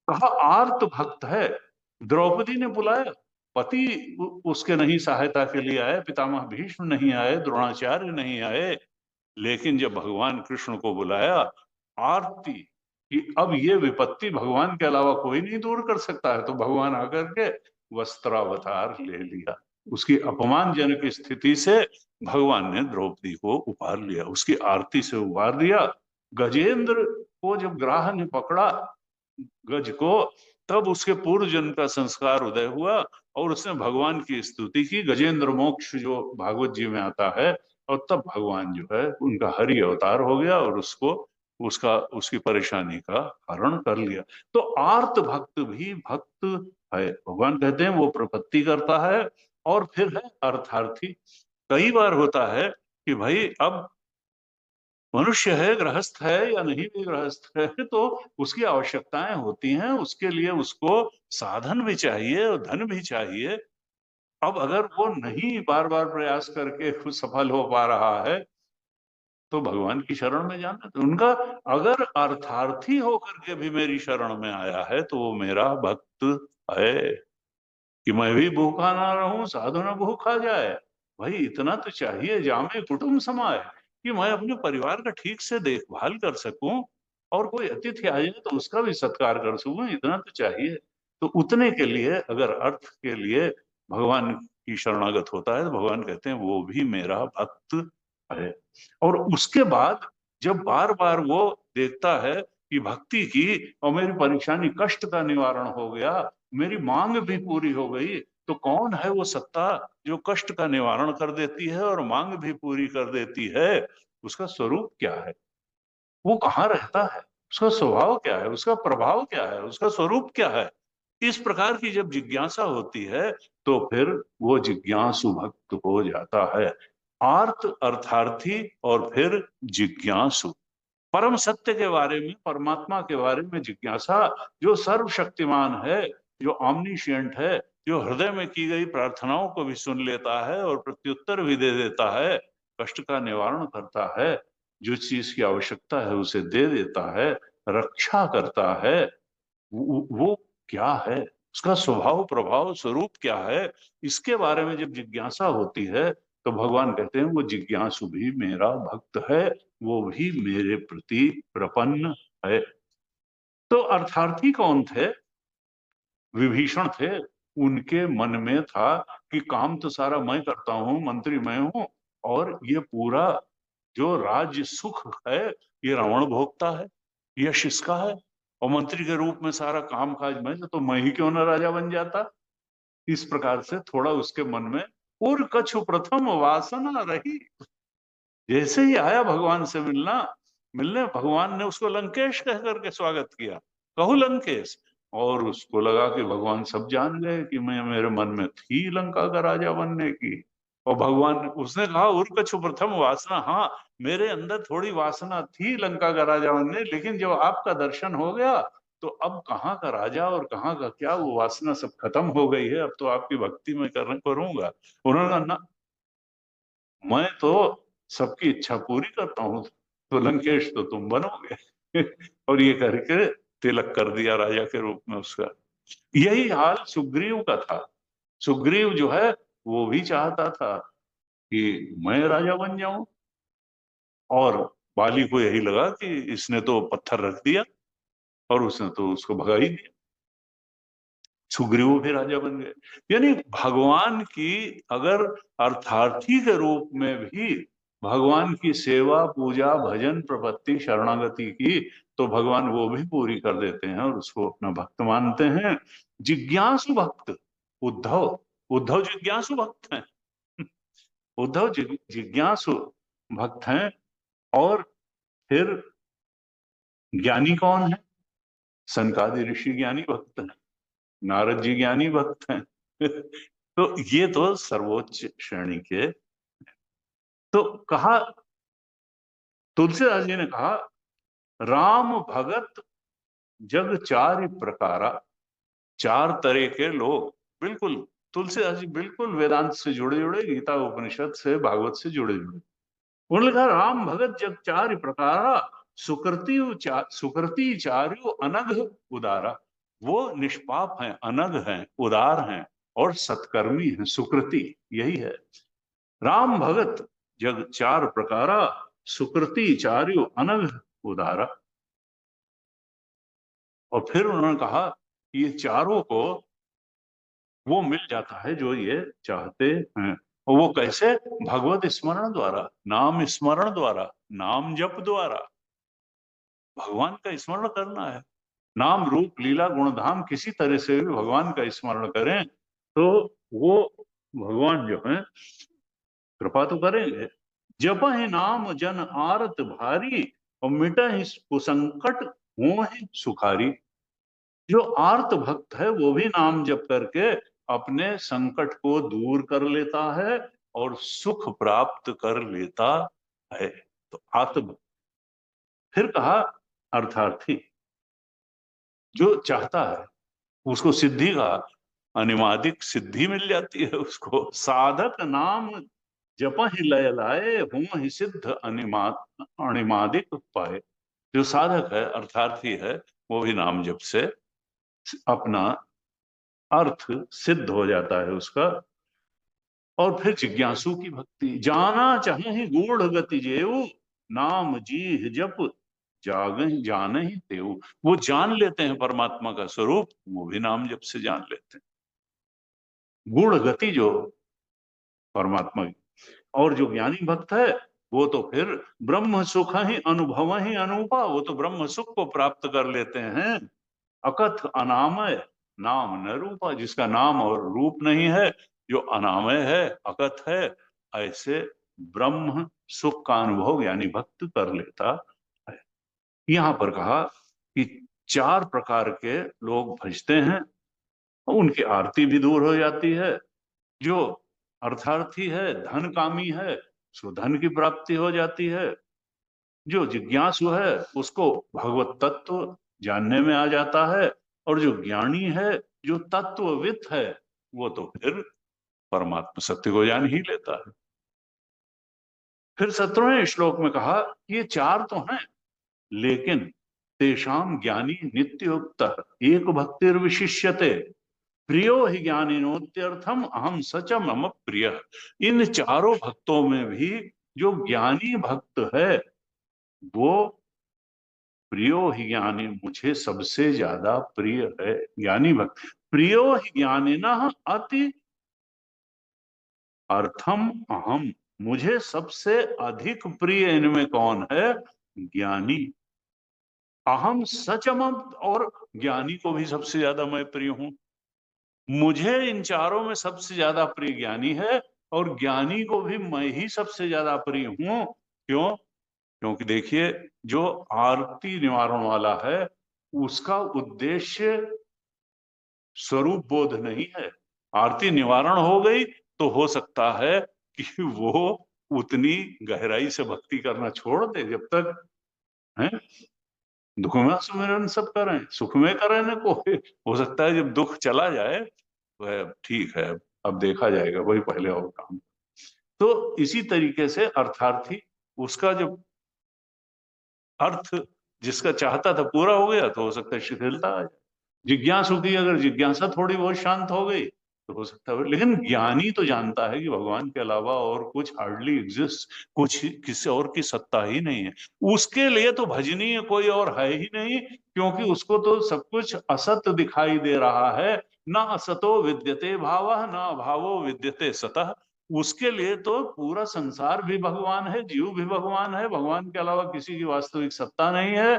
Speaker 1: कहा आर्त भक्त है, द्रौपदी ने बुलाया, पति उसके नहीं सहायता के लिए आए, पितामह भीष्म नहीं आए, द्रोणाचार्य नहीं आए, लेकिन जब भगवान कृष्ण को बुलाया, आरती कि अब ये विपत्ति भगवान के अलावा कोई नहीं दूर कर सकता है, तो भगवान आकर के वस्त्रावतार ले लिया, उसकी अपमानजनक स्थिति से भगवान ने द्रौपदी को उबार लिया, उसकी आरती से उबार लिया। गजेंद्र को जब ग्राह ने पकड़ा, गज को, तब उसके पूर्व जन्म का संस्कार उदय हुआ और उसने भगवान की स्तुति की, गजेंद्र मोक्ष जो भागवत जी में आता है, और तब भगवान जो है उनका हरि अवतार हो गया और उसको उसका उसकी परेशानी का हरण कर लिया। तो आर्त भक्त भी भक्त है, भगवान कहते हैं वो प्रपत्ति करता है, और फिर है अर्थार्थी। कई बार होता है कि भाई अब मनुष्य है, गृहस्थ है या नहीं भी गृहस्थ है, तो उसकी आवश्यकताएं होती हैं, उसके लिए उसको साधन भी चाहिए और धन भी चाहिए। अब अगर वो नहीं बार बार प्रयास करके खुद सफल हो पा रहा है, तो भगवान की शरण में जाना। तो उनका अगर अर्थार्थी होकर के भी मेरी शरण में आया है तो वो मेरा भक्त है, कि मैं भी भूखा ना रहूं साधु न भूखा जाए। भाई इतना तो चाहिए, जामे कुटुंब समाए, कि मैं अपने परिवार का ठीक से देखभाल कर सकूं, और कोई अतिथि आ जाए तो उसका भी सत्कार कर सकूं, इतना तो चाहिए। तो उतने के लिए अगर अर्थ के लिए भगवान की शरणागत होता है तो भगवान कहते हैं वो भी मेरा भक्त है। और उसके बाद जब बार बार वो देखता है कि भक्ति की और मेरी परेशानी कष्ट का निवारण हो गया, मेरी मांग भी पूरी हो गई, तो कौन है वो सत्ता जो कष्ट का निवारण कर देती है और मांग भी पूरी कर देती है? उसका स्वरूप क्या है, वो कहाँ रहता है, उसका स्वभाव क्या है, उसका प्रभाव क्या है, उसका स्वरूप क्या है? इस प्रकार की जब जिज्ञासा होती है तो फिर वो जिज्ञासु भक्त हो जाता है। आर्त अर्थार्थी और फिर जिज्ञासु, परम सत्य के बारे में, परमात्मा के बारे में जिज्ञासा, जो सर्वशक्तिमान है, जो ऑमनिशिएंट है, जो हृदय में की गई प्रार्थनाओं को भी सुन लेता है और प्रत्युत्तर भी दे देता है, कष्ट का निवारण करता है, जो चीज की आवश्यकता है उसे दे देता है, रक्षा करता है, वो क्या है, उसका स्वभाव प्रभाव स्वरूप क्या है, इसके बारे में जब जिज्ञासा होती है तो भगवान कहते हैं वो जिज्ञासु भी मेरा भक्त है, वो भी मेरे प्रति प्रपन्न है। तो अर्थार्थी कौन थे? विभीषण थे, उनके मन में था कि काम तो सारा मैं करता हूँ, मंत्री मैं हूं, और ये पूरा जो राज्य सुख है ये रावण भोगता है, यश इसका है, और मंत्री के रूप में सारा काम काज तो मैं ही क्यों ना राजा बन जाता। इस प्रकार से थोड़ा उसके मन में उर कछु प्रथम वासना रही। जैसे ही आया भगवान से मिलने भगवान ने उसको लंकेश कह करके स्वागत किया, कहू लंकेश। और उसको लगा कि भगवान सब जान गए कि मैं, मेरे मन में थी लंका का राजा बनने की। और भगवान, उसने कहा उर्कछु प्रथम वासना, हाँ मेरे अंदर थोड़ी वासना थी लंका का राजा बनने, लेकिन जब आपका दर्शन हो गया तो अब कहाँ का राजा और कहाँ का क्या, वो वासना सब खत्म हो गई है, अब तो आपकी भक्ति में करूंगा। उन्होंने कहा ना, मैं तो सबकी इच्छा पूरी करता हूँ, तो लंकेश तो तुम बनोगे। और ये करके तिलक कर दिया राजा के रूप में उसका। यही हाल सुग्रीव का था। सुग्रीव जो है वो भी चाहता था कि मैं राजा बन जाऊं, और बाली को यही लगा कि इसने तो पत्थर रख दिया और उसने तो उसको भगा ही दिया। सुग्रीव भी राजा बन गए। यानी भगवान की अगर अर्थार्थी के रूप में भी भगवान की सेवा पूजा भजन प्रपत्ति शरणागति की, तो भगवान वो भी पूरी कर देते हैं और उसको अपना भक्त मानते हैं। जिज्ञासु भक्त उद्धव, उद्धव जिज्ञासु भक्त हैं। उद्धव जिज्ञासु भक्त हैं। और फिर ज्ञानी कौन है? सनकादि ऋषि ज्ञानी भक्त हैं, नारद जी ज्ञानी भक्त हैं। तो ये तो सर्वोच्च श्रेणी के। तो कहा, तुलसीदास जी ने कहा, राम भगत जग चारि प्रकारा। चार तरह के लोग, बिल्कुल तुलसीदास जी बिल्कुल वेदांत से जुड़े जुड़े, गीता उपनिषद से भागवत से जुड़े जुड़े। उन्होंने कहा राम भगत जग चारि प्रकारा, सुकृति चार्यो अनघ उदारा। वो निष्पाप हैं, अनघ हैं, उदार हैं और सत्कर्मी हैं, सुकृति यही है। राम भगत जग चार प्रकारा, सुकृति चार्यो अनघ उदारा। और फिर उन्होंने कहा कि ये चारों को वो मिल जाता है जो ये चाहते हैं। और वो कैसे? भगवत स्मरण द्वारा, नाम स्मरण द्वारा, नाम जप द्वारा। भगवान का स्मरण करना है, नाम रूप लीला गुणधाम किसी तरह से भी भगवान का स्मरण करें तो वो भगवान जो है कृपा तो करेंगे। जप ही नाम जन आरत भारी, और मिट ही कुसंकट हो सुखारी। जो आर्त भक्त है वो भी नाम जप करके अपने संकट को दूर कर लेता है और सुख प्राप्त कर लेता है। तो आत्म, फिर कहा अर्थार्थी, जो चाहता है उसको सिद्धि का अनिमादिक सिद्धि मिल जाती है उसको। साधक नाम जप ही लय लाए, हूं ही सिद्ध अनिमादिक पाए। जो साधक है, अर्थार्थी है, वो भी नाम जप से अपना अर्थ सिद्ध हो जाता है उसका। और फिर जिज्ञासु की भक्ति, जाना चाहे ही गूढ़ गति जेऊ, नाम जी जप जाग जान ही तेऊ। वो जान लेते हैं परमात्मा का स्वरूप, वो भी नाम जप से जान लेते हैं गूढ़ गति जो परमात्मा की। और जो ज्ञानी भक्त है वो तो फिर ब्रह्म सुख ही अनुभव ही अनूपा, वो तो ब्रह्म सुख को प्राप्त कर लेते हैं। अकथ अनामय नाम न रूपा, जिसका नाम और रूप नहीं है, जो अनामय है, अकथ है, ऐसे ब्रह्म सुख का अनुभव यानी भक्त कर लेता है। यहां पर कहा कि चार प्रकार के लोग भजते हैं, उनकी आरती भी दूर हो जाती है। जो अर्थार्थी है, धन कामी है, उसको धन की प्राप्ति हो जाती है। जो जिज्ञासु है उसको भगवत तत्व जानने में आ जाता है। और जो ज्ञानी है, जो तत्वविद है, वो तो फिर परमात्मा सत्य को जान ही लेता है। फिर 17वें श्लोक में कहा ये चार तो हैं, लेकिन तेषाम ज्ञानी नित्युक्त एक भक्तिर विशिष्यते, प्रियो ही ज्ञानिनोत्यर्थम अहम सच मम प्रिय। इन चारों भक्तों में भी जो ज्ञानी भक्त है वो प्रियो ही ज्ञानी, मुझे सबसे ज्यादा प्रिय है ज्ञानी भक्त। प्रियो हि ज्ञानिनः अति अर्थम अहम, मुझे सबसे अधिक प्रिय इनमें कौन है? ज्ञानी। अहम सचम, और ज्ञानी को भी सबसे ज्यादा मैं प्रिय हूं। मुझे इन चारों में सबसे ज्यादा प्रिय ज्ञानी है, और ज्ञानी को भी मैं ही सबसे ज्यादा प्रिय हूं। क्यों? क्योंकि देखिए, जो आरती निवारण वाला है, उसका उद्देश्य स्वरूप बोध नहीं है। आरती निवारण हो गई तो हो सकता है कि वो उतनी गहराई से भक्ति करना छोड़ दे। जब तक है दुख में सुमिरन सब करें, सुख में करें न कोई। हो सकता है जब दुख चला जाए, वह ठीक है, अब देखा जाएगा, वही पहले और काम। तो इसी तरीके से अर्थार्थी, उसका जब अर्थ जिसका चाहता था पूरा हो गया, तो हो सकता है शिथिलता आ जाए। जिज्ञासु की अगर जिज्ञासा थोड़ी बहुत शांत हो गई, तो हो सकता है। लेकिन ज्ञानी तो जानता है कि भगवान के अलावा और कुछ हार्डली एग्जिस्ट, कुछ किसी और की सत्ता ही नहीं है। उसके लिए तो भजनीय कोई और है ही नहीं, क्योंकि उसको तो सब कुछ असत दिखाई दे रहा है। ना असतो विद्यते भावः, ना भावो विद्यते सतः। उसके लिए तो पूरा संसार भी भगवान है, जीव भी भगवान है, भगवान के अलावा किसी की वास्तविक सत्ता नहीं है।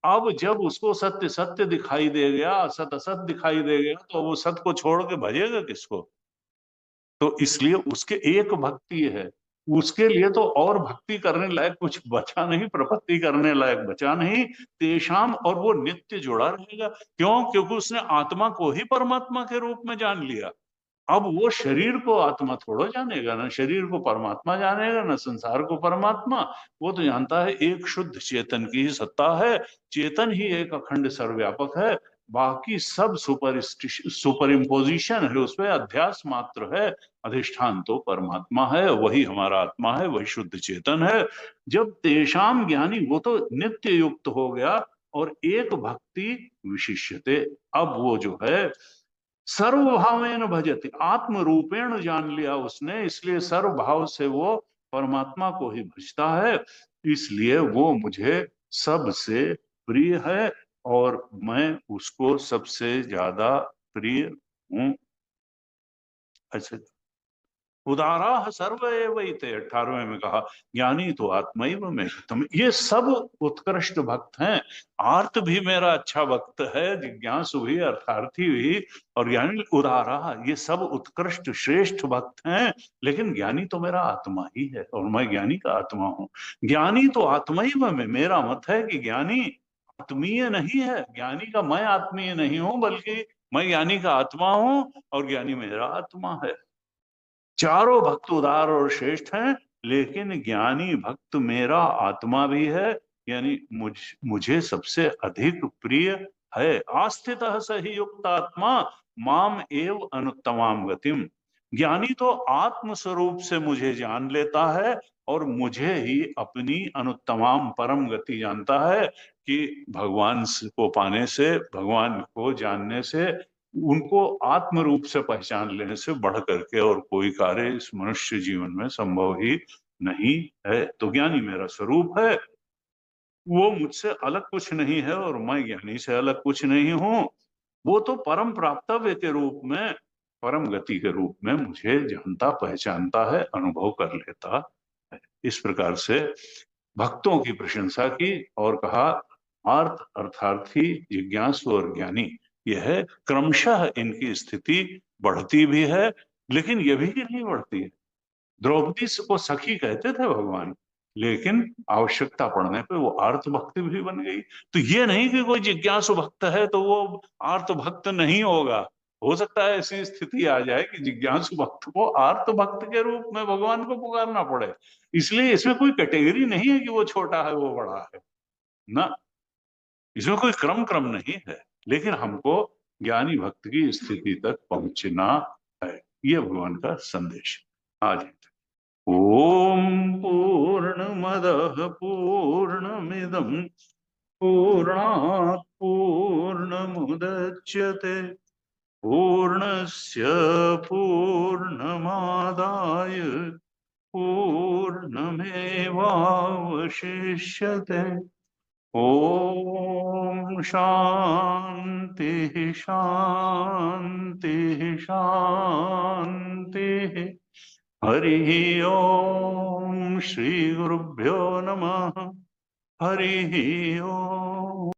Speaker 1: अब जब उसको सत्य सत्य दिखाई दे गया, असत असत दिखाई दे गया, तो वो सत्य को छोड़ के भजेगा किसको? तो इसलिए उसके एक भक्ति है, उसके लिए तो और भक्ति करने लायक कुछ बचा नहीं, प्रपत्ति करने लायक बचा नहीं। तेषाम, और वो नित्य जुड़ा रहेगा। क्यों? क्योंकि उसने आत्मा को ही परमात्मा के रूप में जान लिया। अब वो शरीर को आत्मा थोड़ा जानेगा, ना शरीर को परमात्मा जानेगा, ना संसार को परमात्मा। वो तो जानता है एक शुद्ध चेतन की ही सत्ता है, चेतन ही एक अखंड सर्वव्यापक है। बाकी सब सुपर इम्पोजिशन है, उसमें अध्यास मात्र है। अधिष्ठान तो परमात्मा है, वही हमारा आत्मा है, वही शुद्ध चेतन है। जब तेषाम ज्ञानी, वो तो नित्य युक्त हो गया, और एक भक्ति विशिष्यते। अब वो जो है सर्वभावेन भजते, आत्म रूपेण जान लिया उसने, इसलिए सर्वभाव से वो परमात्मा को ही भजता है। इसलिए वो मुझे सबसे प्रिय है, और मैं उसको सबसे ज्यादा प्रिय हूं। अच्छा, उदारा सर्व एवैते 18वें में कहा, ज्ञानी तो आत्मैव में तुम, ये सब उत्कृष्ट भक्त हैं। आर्त भी मेरा अच्छा भक्त है, जिज्ञासु भी, अर्थार्थी भी, और ज्ञानी। उदारा, ये सब उत्कृष्ट श्रेष्ठ भक्त हैं, लेकिन ज्ञानी तो मेरा आत्मा ही है, और मैं ज्ञानी का आत्मा हूं। ज्ञानी तो आत्मैव में, मेरा मत है कि ज्ञानी आत्मीय नहीं है। ज्ञानी का मैं आत्मीय नहीं हूं, बल्कि मैं ज्ञानी का आत्मा हूं, और ज्ञानी मेरा आत्मा है। चारों भक्त उदार और श्रेष्ठ हैं, लेकिन ज्ञानी भक्त मेरा आत्मा भी है, यानी मुझे सबसे अधिक प्रिय है। आस्थित सही युक्त आत्मा माम एव अनुत्तमाम गतिम, ज्ञानी तो आत्म स्वरूप से मुझे जान लेता है, और मुझे ही अपनी अनुत्तमाम परम गति जानता है, कि भगवान को पाने से, भगवान को जानने से, उनको आत्म रूप से पहचान लेने से बढ़ करके और कोई कार्य इस मनुष्य जीवन में संभव ही नहीं है। तो ज्ञानी मेरा स्वरूप है, वो मुझसे अलग कुछ नहीं है, और मैं ज्ञानी से अलग कुछ नहीं हूं। वो तो परम प्राप्तव्य के रूप में, परम गति के रूप में मुझे जानता, पहचानता है, अनुभव कर लेता है। इस प्रकार से भक्तों की प्रशंसा की, और कहा आर्थ, अर्थार्थी, जिज्ञासु और ज्ञानी, यह क्रमशः इनकी स्थिति बढ़ती भी है, लेकिन ये भी नहीं बढ़ती है। द्रौपदी को सखी कहते थे भगवान, लेकिन आवश्यकता पड़ने पे वो आर्त भक्त भी बन गई। तो ये नहीं कि कोई जिज्ञासु भक्त है तो वो आर्त भक्त नहीं होगा। हो सकता है ऐसी स्थिति आ जाए कि जिज्ञासु भक्त को आर्त भक्त के रूप में भगवान को पुकारना पड़े। इसलिए इसमें कोई कैटेगरी नहीं है कि वो छोटा है वो बड़ा है, ना, इसमें कोई क्रम क्रम नहीं है। लेकिन हमको ज्ञानी भक्त की स्थिति तक पहुंचना है, ये भगवान का संदेश आज। ओम पूर्णमदः पूर्णमिदं पूर्णात् पूर्णमुदच्यते पूर्णस्य पूर्णमादाय पूर्णमेवावशिष्यते। ओम शांति शांति शांति। हरि ओम श्री गुरुभ्यो नमः। हरि ओम।